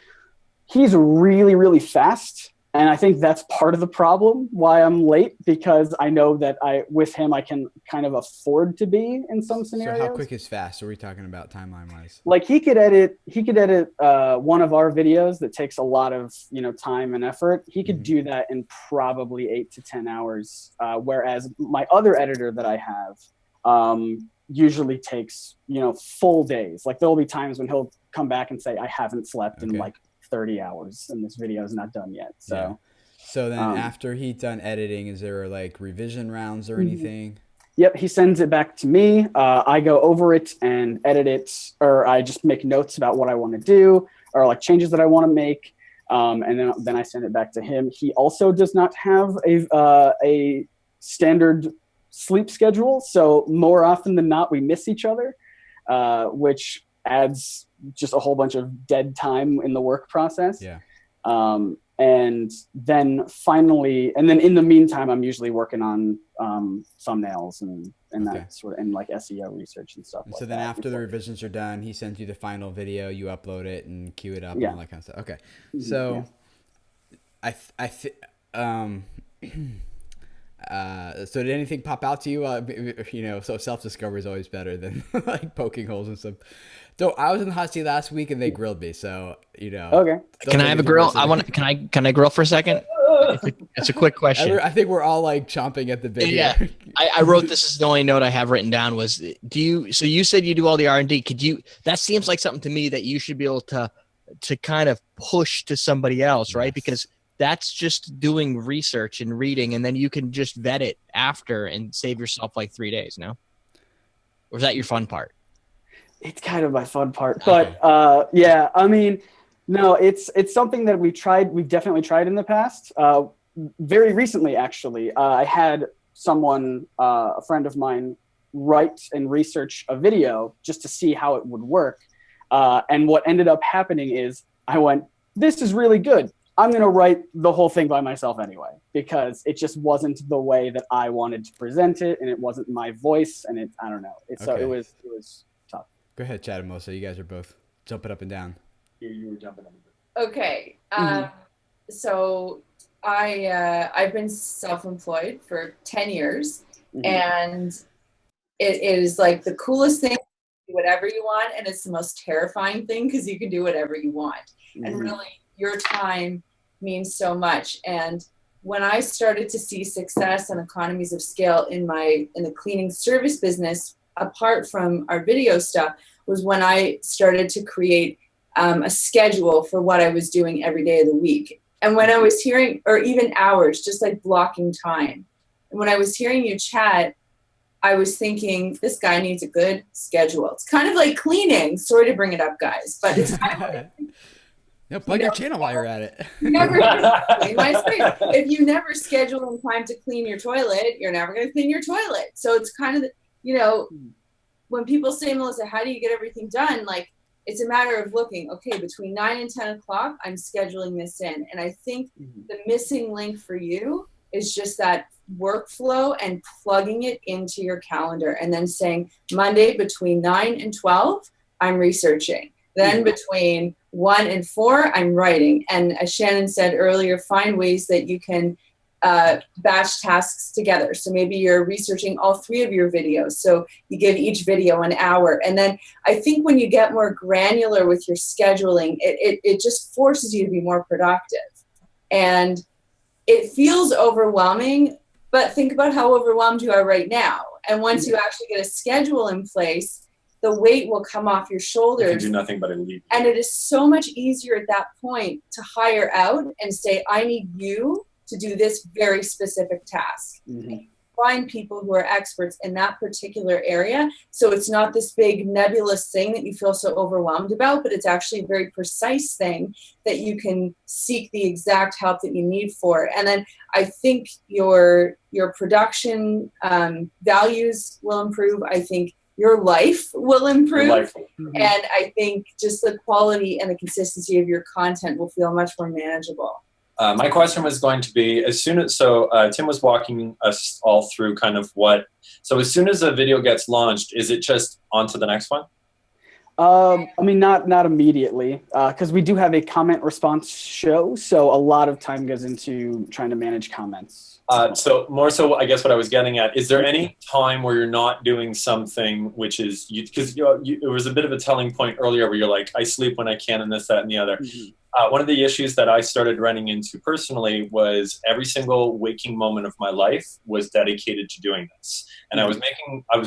really, really fast. And I think that's part of the problem why I'm late, because I know that with him, I can kind of afford to be in some scenarios. So how quick is fast? What are we talking about timeline wise? Like he could edit one of our videos that takes a lot of, time and effort. He could do that in probably 8 to 10 hours. Whereas my other editor that I have, usually takes, full days. Like there'll be times when he'll come back and say, I haven't slept in like 30 hours and this video is not done yet. So then after he's done editing, is there like revision rounds or anything? Yep, he sends it back to me. I go over it and edit it, or I just make notes about what I want to do, or like changes that I want to make, and then I send it back to him. He also does not have a standard sleep schedule, so more often than not we miss each other, which adds just a whole bunch of dead time in the work process. Yeah. And then finally, and then in the meantime, I'm usually working on thumbnails and that sort of, and like SEO research and stuff. So then after the revisions are done, he sends you the final video, you upload it and queue it up and all that kind of stuff. Okay. So I So did anything pop out to you? So self-discovery is always better than like poking holes and stuff. So I was in the hot seat last week and they grilled me. So, Okay. Can I have a grill? Can I grill for a second? It's a quick question. I think we're all like chomping at the bit. Yeah. Here. I wrote this as the only note I have written down was, so you said you do all the R&D. That seems like something to me that you should be able to kind of push to somebody else, right? Yes. Because that's just doing research and reading, and then you can just vet it after and save yourself like 3 days, no? Or is that your fun part? It's kind of my fun part, Okay. but yeah, I mean, no, it's something that we've definitely tried in the past. Very recently, actually, I had someone, a friend of mine, write and research a video just to see how it would work. And what ended up happening is I went, this is really good. I'm going to write the whole thing by myself anyway, because it just wasn't the way that I wanted to present it. And it wasn't my voice. And I don't know. So it was tough. Go ahead, Chad and Melissa. You guys are both jumping up and down. You were jumping up. Okay. So I've been self-employed for 10 years, and it is like the coolest thing. Do whatever you want, and it's the most terrifying thing because you can do whatever you want, and really your time means so much. And when I started to see success and economies of scale in the cleaning service business, apart from our video stuff, was when I started to create a schedule for what I was doing every day of the week. And when I was hearing, or even hours, just like blocking time. And when I was hearing you chat, I was thinking, this guy needs a good schedule. It's kind of like cleaning. Sorry to bring it up, guys, but it's kind of like, plug your channel while you're at it. If you never schedule in time to clean your toilet, you're never going to clean your toilet. So it's kind of, when people say, Melissa, how do you get everything done? Like, it's a matter of looking, okay, between 9 and 10 o'clock, I'm scheduling this in. And I think the missing link for you is just that workflow and plugging it into your calendar and then saying Monday between 9 and 12, I'm researching. Then between 1 and 4, I'm writing. And as Shannon said earlier, find ways that you can batch tasks together. So maybe you're researching all 3 of your videos. So you give each video an hour. And then I think when you get more granular with your scheduling, it just forces you to be more productive. And it feels overwhelming, but think about how overwhelmed you are right now. And once you actually get a schedule in place, the weight will come off your shoulders. You can do nothing but alleviate. And it is so much easier at that point to hire out and say, I need you to do this very specific task. Find people who are experts in that particular area. So it's not this big nebulous thing that you feel so overwhelmed about, but it's actually a very precise thing that you can seek the exact help that you need for. And then I think your production values will improve. I think your life will improve. And I think just the quality and the consistency of your content will feel much more manageable. My question was going to be, Tim was walking us all through kind of so as soon as a video gets launched, is it just on to the next one? I mean, not immediately, because we do have a comment response show. So a lot of time goes into trying to manage comments. So more so, I guess what I was getting at, is there any time where you're not doing something which is, because it was a bit of a telling point earlier where you're like, I sleep when I can and this, that, and the other. One of the issues that I started running into personally was every single waking moment of my life was dedicated to doing this. And I was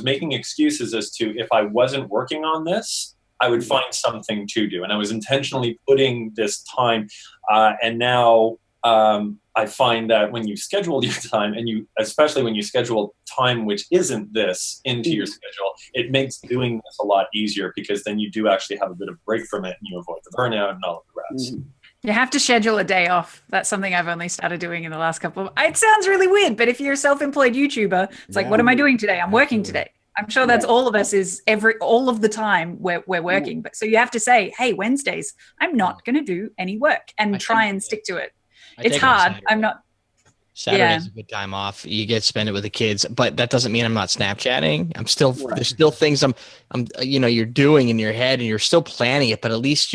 making excuses as to if I wasn't working on this, I would find something to do. And I was intentionally putting this time. And now I find that when you schedule your time, and especially when you schedule time which isn't this into your schedule, it makes doing this a lot easier, because then you do actually have a bit of break from it and you avoid the burnout and all of the rest. You have to schedule a day off. That's something I've only started doing in the last couple of... It sounds really weird, but if you're a self-employed YouTuber, it's like, what am I doing today? I'm working today. I'm sure that's all of us is all of the time we're working. But so you have to say, hey, Wednesdays, I'm not going to do any work, and try and stick to it. It's hard. I'm not... Saturday's a good time off. You get to spend it with the kids, but that doesn't mean I'm not Snapchatting. I'm still, there's still things I'm, you're doing in your head, and you're still planning it, but at least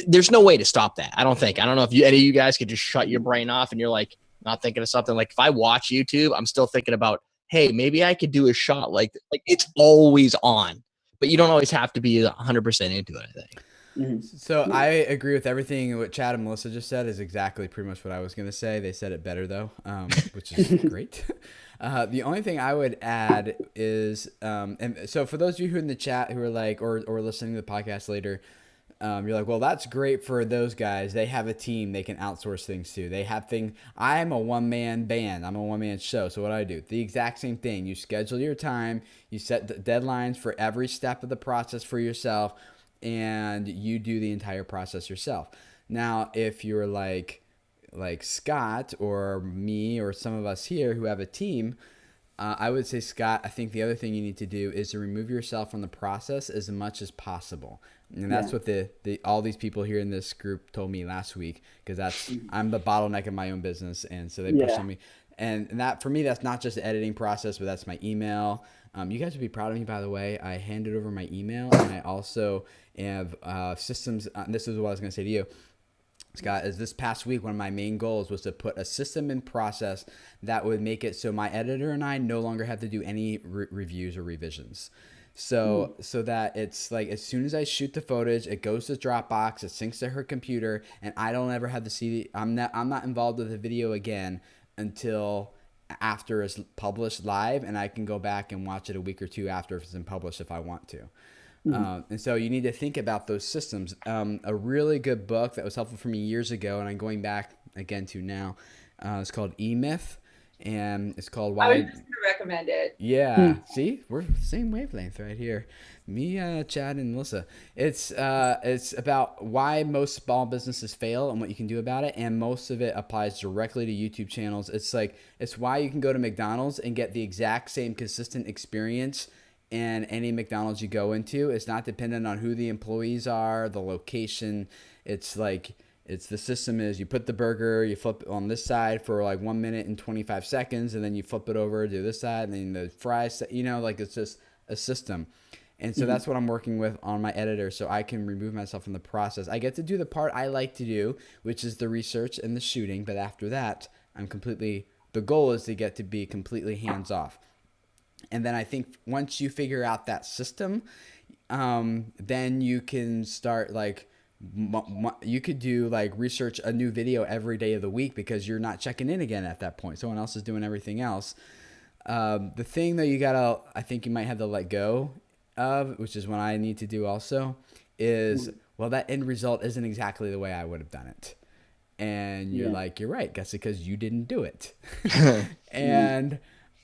there's no way to stop that. I don't know if any of you guys could just shut your brain off and you're like, not thinking of something. Like if I watch YouTube, I'm still thinking about, hey, maybe I could do a shot like it's always on, but you don't always have to be 100% into it, I think. So I agree with everything what Chad and Melissa just said is exactly pretty much what I was going to say. They said it better though, which is great. The only thing I would add is, and so for those of you who are in the chat who are like, or listening to the podcast later, you're like, well, that's great for those guys. They have a team they can outsource things to. They have things. I'm a one-man band. I'm a one-man show. So what do? The exact same thing. You schedule your time. You set the deadlines for every step of the process for yourself, and you do the entire process yourself. Now, if you're like Scott or me or some of us here who have a team, I would say, Scott, I think the other thing you need to do is to remove yourself from the process as much as possible. And that's what all these people here in this group told me last week, because I'm the bottleneck in my own business. And so they push on me. And that, for me, that's not just the editing process, but that's my email. You guys would be proud of me, by the way. I handed over my email, and I also have systems. This is what I was going to say to you, Scott, is this past week, one of my main goals was to put a system in process that would make it so my editor and I no longer have to do any reviews or revisions. So that it's like, as soon as I shoot the footage, it goes to Dropbox, it syncs to her computer, and I don't ever have to see I'm not involved with the video again until after it's published live, and I can go back and watch it a week or two after if it's been published if I want to. And so you need to think about those systems. A really good book that was helpful for me years ago, and I'm going back again to now, it's called E-Myth, and it's called Why. I was just going to recommend it. Yeah. See, we're same wavelength right here. Me, Chad, and Melissa. It's about why most small businesses fail and what you can do about it, and most of it applies directly to YouTube channels. It's why you can go to McDonald's and get the exact same consistent experience in any McDonald's you go into. It's not dependent on who the employees are, the location. It's the system is you put the burger, you flip it on this side for like 1 minute and 25 seconds, and then you flip it over to this side, and then the fries, it's just a system. And so that's what I'm working with on my editor, so I can remove myself from the process. I get to do the part I like to do, which is the research and the shooting, but after that, the goal is to get to be completely hands off. And then I think once you figure out that system, then you can start you could do research a new video every day of the week, because you're not checking in again at that point. Someone else is doing everything else. The thing that I think you might have to let go of, which is what I need to do also, is, well, that end result isn't exactly the way I would have done it. And you're you're right. That's because you didn't do it. And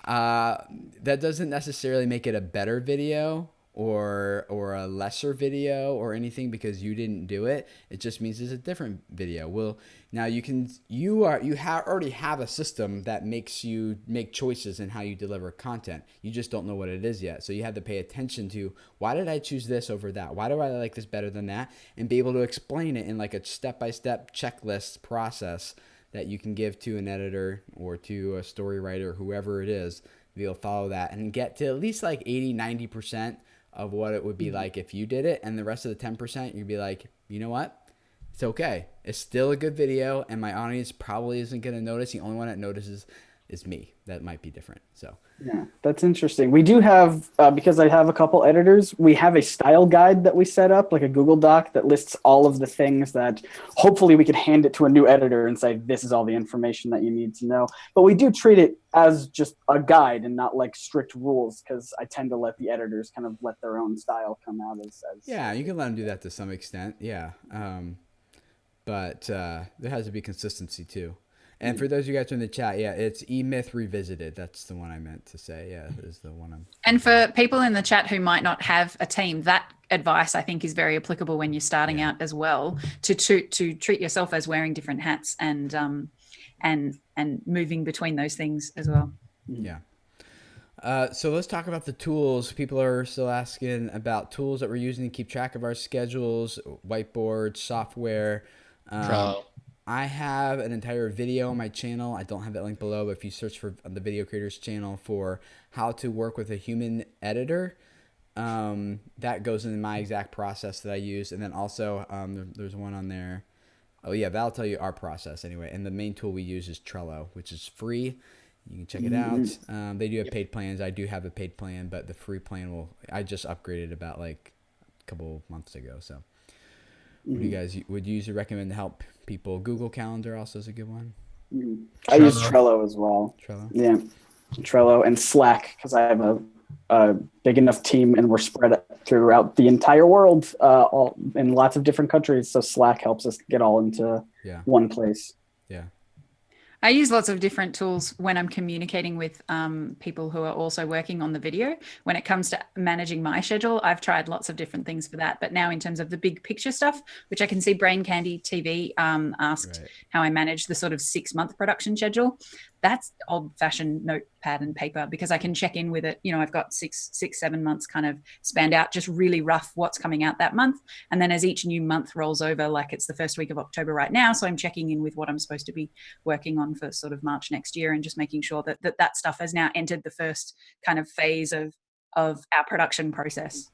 that doesn't necessarily make it a better video or a lesser video or anything because you didn't do it. It just means it's a different video. Well, now you already have a system that makes you make choices in how you deliver content. You just don't know what it is yet. So you have to pay attention to, why did I choose this over that? Why do I like this better than that? And be able to explain it in a step-by-step checklist process that you can give to an editor or to a story writer, whoever it is, to be able to follow that and get to at least 80, 90% of what it would be like if you did it. And the rest of the 10%, you'd be like, you know what? It's okay. It's still a good video, and my audience probably isn't going to notice. The only one that notices is me. That might be different. So yeah, that's interesting. We do have, because I have a couple editors, we have a style guide that we set up, like a Google Doc that lists all of the things that hopefully we could hand it to a new editor and say, this is all the information that you need to know. But we do treat it as just a guide and not strict rules, because I tend to let the editors kind of let their own style come out as yeah, you can let them do that to some extent. Yeah. But there has to be consistency too. And for those of you guys in the chat, yeah, it's E-Myth Revisited. That's the one I meant to say. Yeah, is the one And for people in the chat who might not have a team, that advice I think is very applicable when you're starting out as well, to treat yourself as wearing different hats and moving between those things as well. Yeah. So let's talk about the tools. People are still asking about tools that we're using to keep track of our schedules, whiteboard, software. I have an entire video on my channel. I don't have that link below, but if you search for the Video Creators channel for how to work with a human editor, that goes into my exact process that I use. And then also there's one on there Oh yeah, that'll tell you our process anyway. And the main tool we use is Trello, which is free. You can check it out. They do have paid plans. I do have a paid plan, but the free plan I just upgraded about like a couple months ago. So what do you guys, would you usually recommend to help people? Google Calendar also is a good one. I use Trello as well. Trello. Yeah. Trello and Slack, because I have a big enough team and we're spread throughout the entire world, all in lots of different countries. So Slack helps us get all into one place. Yeah. I use lots of different tools when I'm communicating with people who are also working on the video. When it comes to managing my schedule, I've tried lots of different things for that. But now in terms of the big picture stuff, which I can see Brain Candy TV asked how I manage the sort of 6-month production schedule. That's old-fashioned notepad and paper, because I can check in with it. You know, I've got 7 months kind of spanned out, just really rough what's coming out that month. And then as each new month rolls over, like it's the first week of October right now, so I'm checking in with what I'm supposed to be working on for sort of March next year, and just making sure that stuff has now entered the first kind of phase of our production process.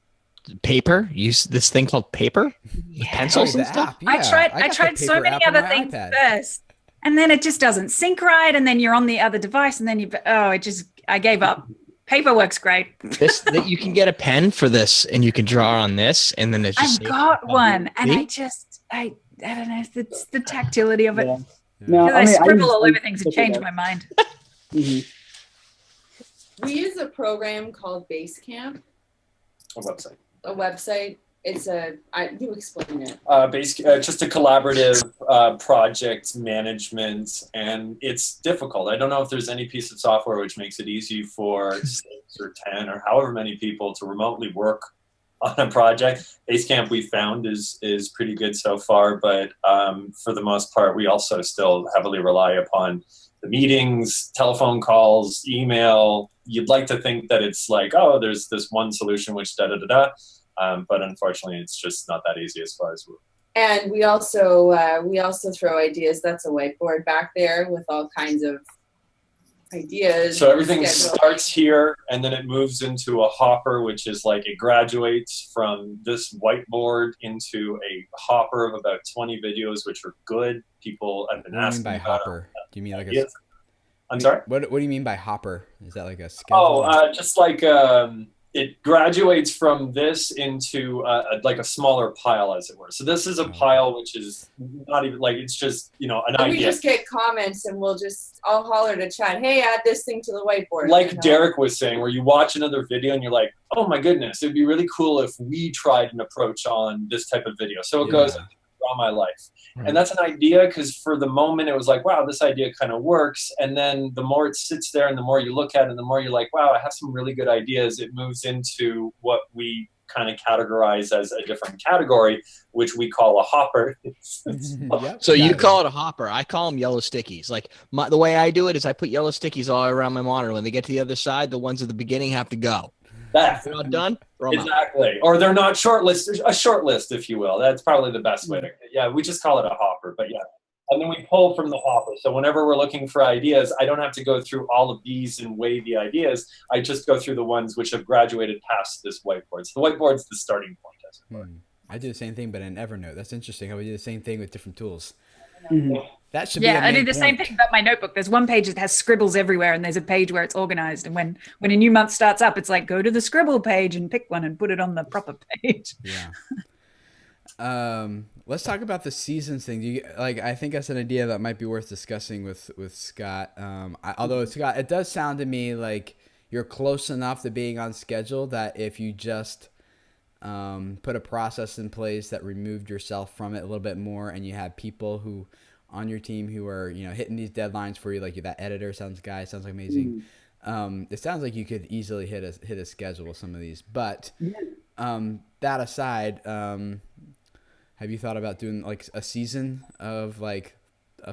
Paper? Use this thing called paper? With pencils and stuff? Yeah, I tried so many other things first. And then it just doesn't sync right. And then you're on the other device and then I gave up. Paper works great. That you can get a pen for this and you can draw on this. And then it's just. I've got one. And I don't know. It's the tactility of it. Yeah. No, I scribble all over things and change my mind. We use a program called Basecamp. A website. It's you explain it. Just a collaborative project management, and it's difficult. I don't know if there's any piece of software which makes it easy for 6 or 10 or however many people to remotely work on a project. Basecamp we found is pretty good so far, but for the most part, we also still heavily rely upon the meetings, telephone calls, email. You'd like to think that it's like, oh, there's this one solution which da-da-da-da. But unfortunately, it's just not that easy as far as we're. And we also throw ideas. That's a whiteboard back there with all kinds of ideas. So everything starts here, and then it moves into a hopper, which is like it graduates from this whiteboard into a hopper of about 20 videos, which are good. People have been asking by about hopper. Do you mean like ideas. I'm sorry? What do you mean by hopper? Is that like a schedule? Just like it graduates from this into like a smaller pile, as it were. So this is a pile which is not even like, it's just, an idea. We just get comments and I'll holler to Chad, hey, add this thing to the whiteboard. Like Derek was saying, where you watch another video and you're like, oh my goodness, it'd be really cool if we tried an approach on this type of video. So it goes throughout my life. Right. And that's an idea, because for the moment it was like, wow, this idea kind of works. And then the more it sits there and the more you look at it, and the more you're like, wow, I have some really good ideas. It moves into what we kind of categorize as a different category, which we call a hopper. So you call it a hopper. I call them yellow stickies. Like the way I do it is I put yellow stickies all around my monitor. When they get to the other side, the ones at the beginning have to go. If they're not done, exactly. Or they're not shortlisted, a short list, if you will. That's probably the best way to, we just call it a hopper, but and then we pull from the hopper. So whenever we're looking for ideas, I don't have to go through all of these and weigh the ideas. I just go through the ones which have graduated past this whiteboard. So the whiteboard's the starting point. I do the same thing, but in Evernote. That's interesting how we do the same thing with different tools. That should I do the same thing about my notebook. There's one page that has scribbles everywhere, and there's a page where it's organized. And when a new month starts up, it's like, go to the scribble page and pick one and put it on the proper page. Let's talk about the seasons thing. I think that's an idea that might be worth discussing with Scott. Although Scott, it does sound to me like you're close enough to being on schedule that if you just put a process in place that removed yourself from it a little bit more, and you have people who on your team who are hitting these deadlines for you, like that editor sounds like amazing. It sounds like you could easily hit a schedule with some of these. But that aside, have you thought about doing like a season of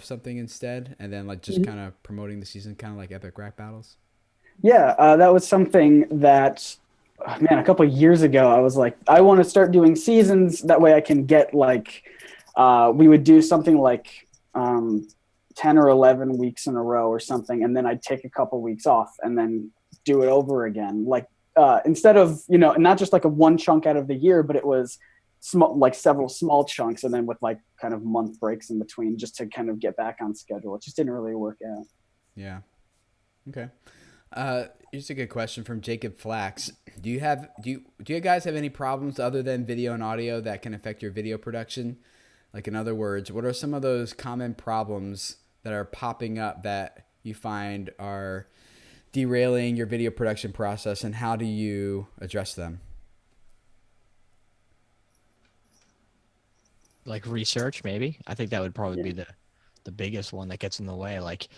something instead, and then like just kind of promoting the season, kind of like epic rap battles? That was something that, a couple of years ago, I was like, I want to start doing seasons. That way I can get we would do something like 10 or 11 weeks in a row or something. And then I'd take a couple weeks off and then do it over again. Instead of, not just like a one chunk out of the year, but it was small, like several small chunks, and then with like kind of month breaks in between, just to kind of get back on schedule. It just didn't really work out. Yeah. Okay. Here's a good question from Jacob Flax. Do you guys have any problems other than video and audio that can affect your video production? Like, in other words, what are some of those common problems that are popping up that you find are derailing your video production process, and how do you address them? Like research, maybe. I think that would probably be the biggest one that gets in the way. Like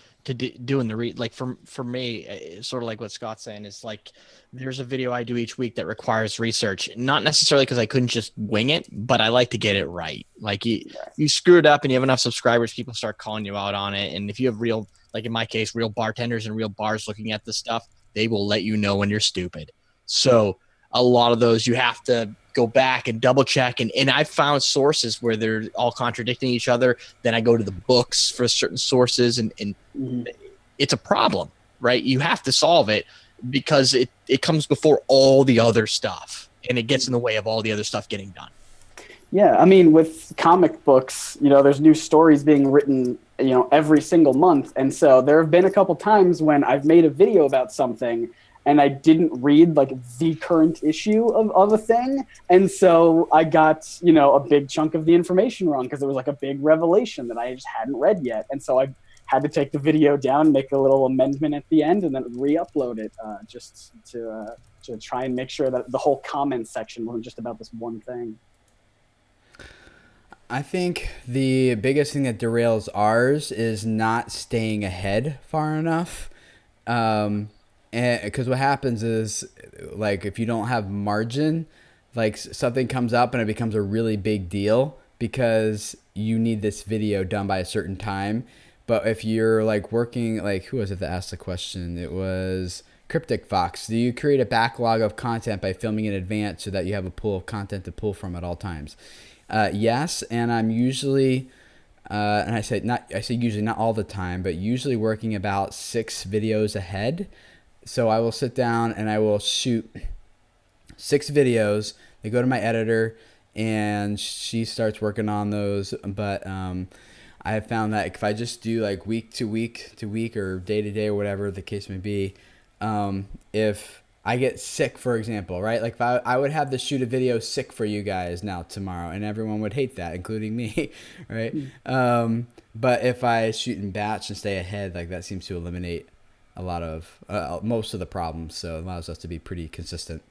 doing the like for me, it's sort of like what Scott's saying is like, there's a video I do each week that requires research, not necessarily because I couldn't just wing it, but I like to get it right. Like you screw it up and you have enough subscribers, people start calling you out on it. And if you have real, like in my case, real bartenders and real bars looking at this stuff, they will let you know when you're stupid. So a lot of those you have to go back and double check. And I've found sources where they're all contradicting each other. Then I go to the books for certain sources, and it's a problem, right? You have to solve it because it comes before all the other stuff, and it gets in the way of all the other stuff getting done. Yeah, I mean, with comic books, there's new stories being written, every single month. And so there have been a couple times when I've made a video about something and I didn't read like the current issue of a thing. And so I got, a big chunk of the information wrong because it was like a big revelation that I just hadn't read yet. And so I had to take the video down, make a little amendment at the end, and then re-upload it just to try and make sure that the whole comment section wasn't just about this one thing. I think the biggest thing that derails ours is not staying ahead far enough. And because what happens is, like, if you don't have margin, like something comes up and it becomes a really big deal because you need this video done by a certain time. But if you're like working, like, who was it that asked the question? It was Cryptic Fox. Do you create a backlog of content by filming in advance so that you have a pool of content to pull from at all times? Yes, and I'm usually, and I say usually, not all the time, but usually working about 6 videos ahead. So I will sit down and I will shoot 6 videos. They go to my editor and she starts working on those. But I have found that if I just do like week to week or day to day or whatever the case may be, if I get sick, for example, right? Like if I would have to shoot a video sick for you guys now tomorrow, and everyone would hate that, including me, right? But if I shoot in batch and stay ahead, like that seems to eliminate a lot of most of the problems. So it allows us to be pretty consistent.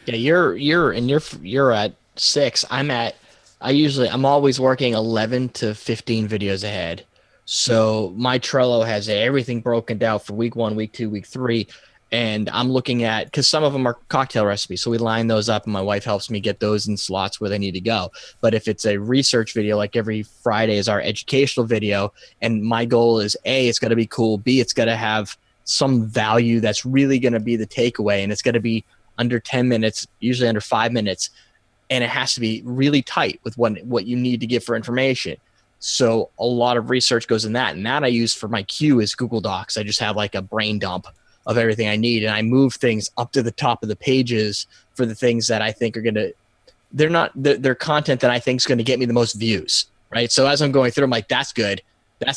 Yeah, you're at 6. I'm always working 11 to 15 videos ahead. So my Trello has everything broken down for week 1, week 2, week 3. And I'm looking at, because some of them are cocktail recipes. So we line those up and my wife helps me get those in slots where they need to go. But if it's a research video, like every Friday is our educational video. And my goal is A, it's going to be cool. B, it's going to have some value that's really going to be the takeaway. And it's going to be under 10 minutes, usually under 5 minutes. And it has to be really tight with what you need to give for information. So a lot of research goes in that. And that I use for my queue is Google Docs. I just have like a brain dump of everything I need. And I move things up to the top of the pages for the things that I think are going to, they're content that I think is going to get me the most views, right? So as I'm going through, I'm like, that's good. That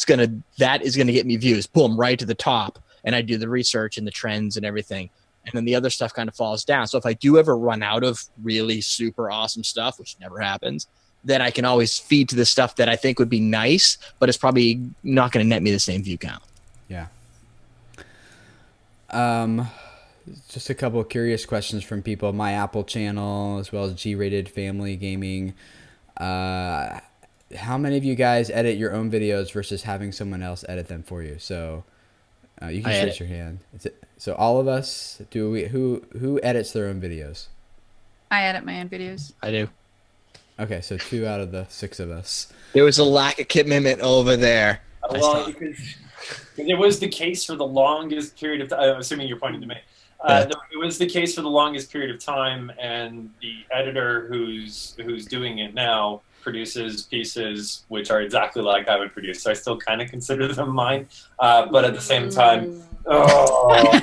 is going to get me views. Boom, right to the top. And I do the research and the trends and everything. And then the other stuff kind of falls down. So if I do ever run out of really super awesome stuff, which never happens, then I can always feed to the stuff that I think would be nice, but it's probably not going to net me the same view count. Yeah. Just a couple of curious questions from people. My Apple channel, as well as G-Rated Family Gaming. How many of you guys edit your own videos versus having someone else edit them for you? So you can raise your hand. So all of us, who edits their own videos? I edit my own videos. I do. Okay, so 2 out of the 6 of us. There was a lack of commitment over there. Well, it was the case for the longest period of time. I'm assuming you're pointing to me. No, it was the case for the longest period of time, and the editor who's doing it now produces pieces which are exactly like I would produce. So I still kind of consider them mine, but at the same time, Don't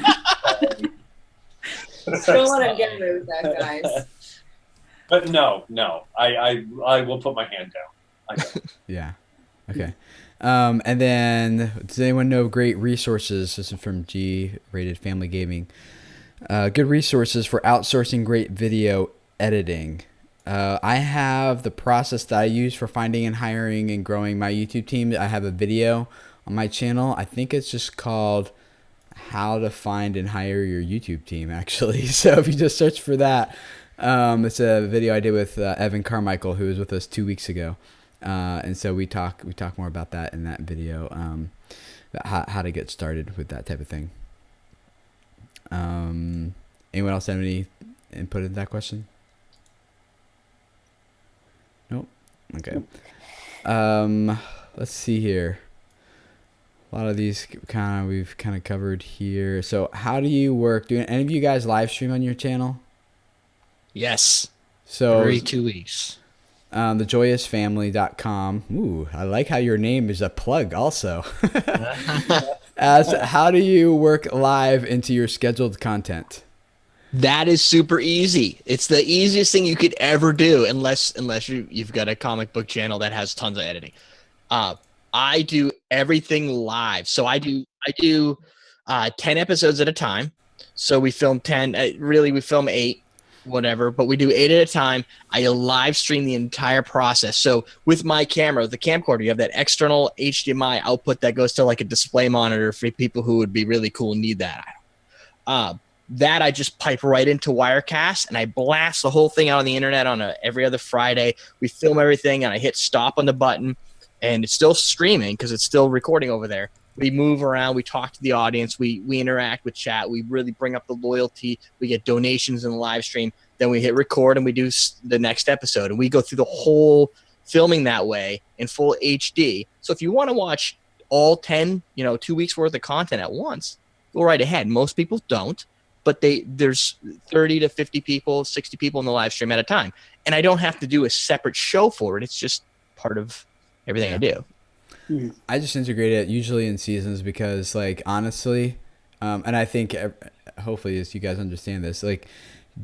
let him get away with that, guys. But no, I will put my hand down. I don't. Yeah. Okay. And then, does anyone know great resources? This is from G-Rated Family Gaming. Good resources for outsourcing great video editing. I have the process that I use for finding and hiring and growing my YouTube team. I have a video on my channel. I think it's just called How to Find and Hire Your YouTube Team, actually. So if you just search for that, it's a video I did with Evan Carmichael, who was with us 2 weeks ago. And so we talk more about that in that video, about how to get started with that type of thing. Anyone else have any input into that question? Nope. Okay. Let's see here. A lot of these we've kind of covered here. So how do you work? Do any of you guys live stream on your channel? Yes. So every 2 weeks. thejoyousfamily.com. Ooh, I like how your name is a plug also. How do you work live into your scheduled content? That is super easy. It's the easiest thing you could ever do, unless you've got a comic book channel that has tons of editing. I do everything live. So I do 10 episodes at a time. So we film 10. We film 8, whatever. But we do 8 at a time. I live stream the entire process. So with my camera, the camcorder, you have that external HDMI output that goes to like a display monitor for people who would be really cool and need that. That I just pipe right into Wirecast, and I blast the whole thing out on the internet on every other Friday. We film everything, and I hit stop on the button, and it's still streaming because it's still recording over there. We move around. We talk to the audience. We interact with chat. We really bring up the loyalty. We get donations in the live stream. Then we hit record, and we do the next episode, and we go through the whole filming that way in full HD. So if you want to watch all 10, 2 weeks worth of content at once, go right ahead. Most people don't. But there's 30 to 50 people, 60 people in the live stream at a time. And I don't have to do a separate show for it. It's just part of everything I do. I just integrate it usually in seasons because, like, honestly, and I think hopefully as you guys understand this, like,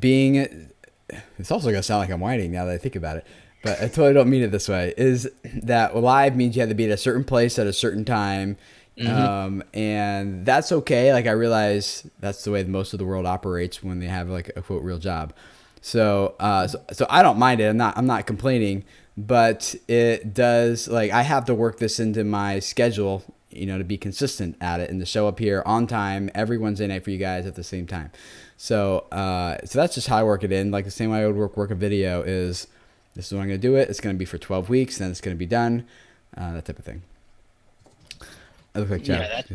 it's also going to sound like I'm whining now that I think about it, but I totally don't mean it this way, is that live means you have to be at a certain place at a certain time. And that's okay. Like, I realize that's the way most of the world operates when they have like a quote real job. So I don't mind it. I'm not complaining, but it does, like, I have to work this into my schedule, to be consistent at it and to show up here on time every Wednesday night for you guys at the same time. So that's just how I work it in. Like the same way I would work a video is, this is when I'm going to do it. It's going to be for 12 weeks, then it's going to be done. That type of thing. I look like Chad.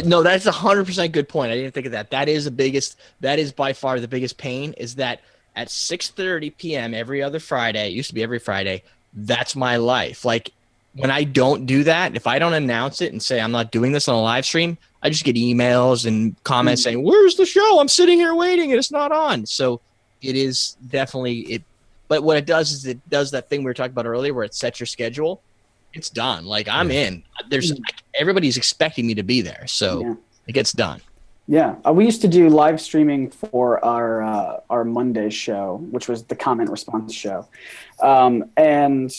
No, that's 100% good point. I didn't think of that. That is by far the biggest pain, is that at 6:30 p.m. every other Friday, it used to be every Friday, that's my life. Like, when I don't do that, if I don't announce it and say I'm not doing this on a live stream, I just get emails and comments saying, "Where's the show? I'm sitting here waiting and it's not on." So it is definitely it. But what it does is it does that thing we were talking about earlier where it sets your schedule. It's done. Like, I'm in. Everybody's expecting me to be there, so it gets done. Yeah, we used to do live streaming for our Monday show, which was the comment response show, and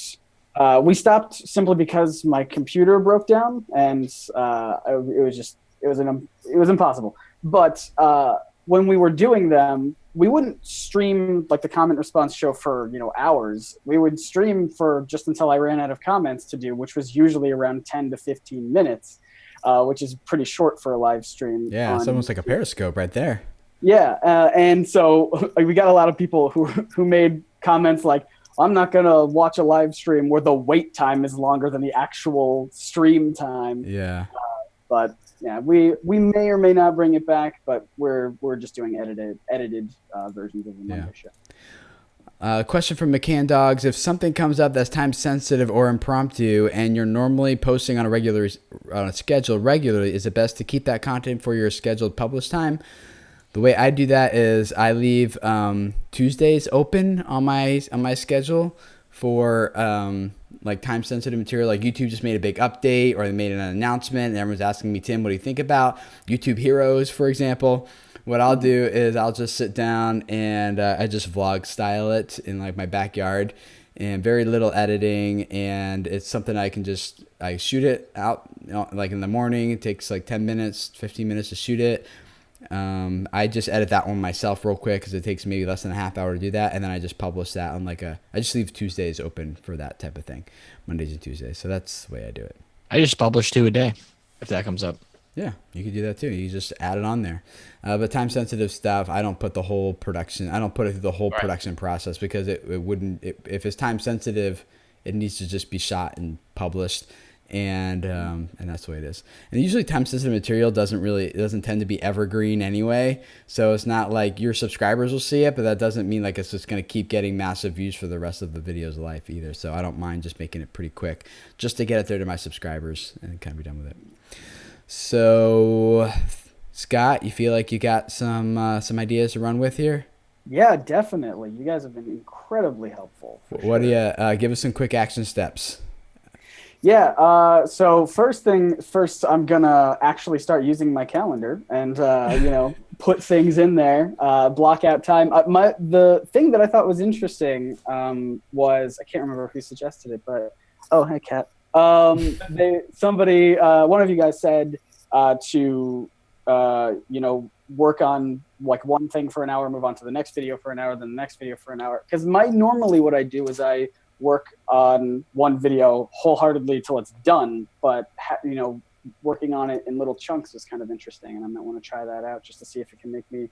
we stopped simply because my computer broke down, and it was impossible. But when we were doing them, we wouldn't stream like the comment response show for hours. We would stream for just until I ran out of comments to do, which was usually around 10 to 15 minutes, which is pretty short for a live stream. Yeah, it's almost like a Periscope right there. Yeah, and so we got a lot of people who made comments like, "I'm not gonna watch a live stream where the wait time is longer than the actual stream time." Yeah, but. Yeah, we may or may not bring it back, but we're just doing edited versions of the Monday show. Question from McCann Dogs: if something comes up that's time sensitive or impromptu, and you're normally posting on a schedule regularly, is it best to keep that content for your scheduled publish time? The way I do that is I leave Tuesdays open on my schedule for like time sensitive material. Like YouTube just made a big update, or they made an announcement and everyone's asking me, "Tim, what do you think about YouTube Heroes," for example? what I'll do is I'll just sit down and I just vlog style it in like my backyard, and very little editing, and it's something I shoot it out, like in the morning. It takes like 10 minutes, 15 minutes to shoot it. I just edit that one myself real quick because it takes maybe less than a half hour to do that, and then I just publish that on I just leave Tuesdays open for that type of thing, Mondays and Tuesdays. So that's the way I do it. I just publish 2 a day if that comes up. Yeah, you could do that too. You just add it on there. But time sensitive stuff, I don't put the whole production. I don't put it through the whole production process because it wouldn't. If it's time sensitive, it needs to just be shot and published, and that's the way it is. And usually, time sensitive material doesn't tend to be evergreen anyway. So it's not like your subscribers will see it, but that doesn't mean like it's just going to keep getting massive views for the rest of the video's life either. So I don't mind just making it pretty quick, just to get it there to my subscribers and kind of be done with it. So, Scott, you feel like you got some ideas to run with here? Yeah, definitely. You guys have been incredibly helpful. What do you give us some quick action steps? Yeah. So first, I'm gonna actually start using my calendar and put things in there. Block out time. The thing that I thought was interesting was, I can't remember who suggested it, but hey, Kat. One of you guys said to work on like one thing for an hour, move on to the next video for an hour, then the next video for an hour. Because normally what I do is I work on one video wholeheartedly till it's done, but working on it in little chunks is kind of interesting, and I might want to try that out just to see if it can make me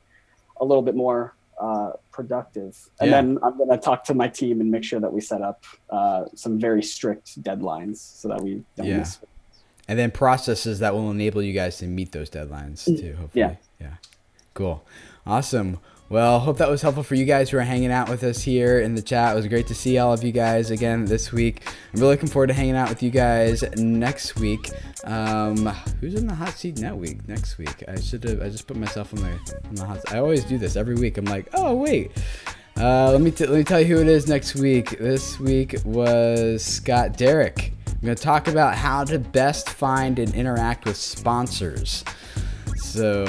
a little bit more productive. And then I'm going to talk to my team and make sure that we set up some very strict deadlines so that we don't miss. And then processes that will enable you guys to meet those deadlines too, hopefully. Yeah. Cool. Awesome. Well, hope that was helpful for you guys who are hanging out with us here in the chat. It was great to see all of you guys again this week. I'm really looking forward to hanging out with you guys next week. Who's in the hot seat next week? I just put myself on the hot seat. I always do this every week. I'm like, oh wait. Let me tell you who it is next week. This week was Scott Derrick. I'm going to talk about how to best find and interact with sponsors. So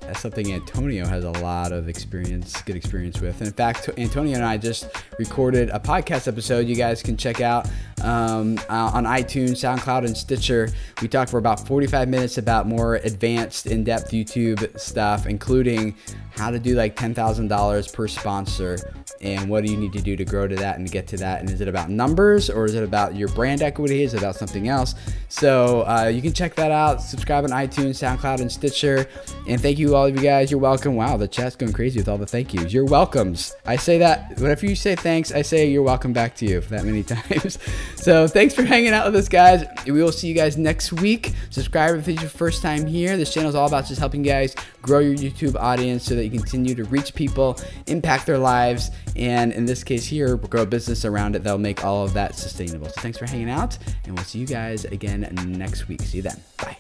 that's something Antonio has a lot of good experience with. And in fact, Antonio and I just recorded a podcast episode you guys can check out on iTunes, SoundCloud, and Stitcher. We talked for about 45 minutes about more advanced, in-depth YouTube stuff, including how to do like $10,000 per sponsor and what do you need to do to grow to that and get to that. And is it about numbers, or is it about your brand equity? Is it about something else? So you can check that out. Subscribe on iTunes, SoundCloud, and Stitcher. And thank you, all of you guys. You're welcome. Wow, the chat's going crazy with all the thank yous. You're welcomes. I say that whenever you say thanks, I say you're welcome back to you that many times. So thanks for hanging out with us, guys. We will see you guys next week. Subscribe if it's your first time here. This channel is all about just helping you guys grow your YouTube audience so that you continue to reach people, impact their lives, and in this case here, grow a business around it that'll make all of that sustainable. So thanks for hanging out, and we'll see you guys again next week. See you then. Bye.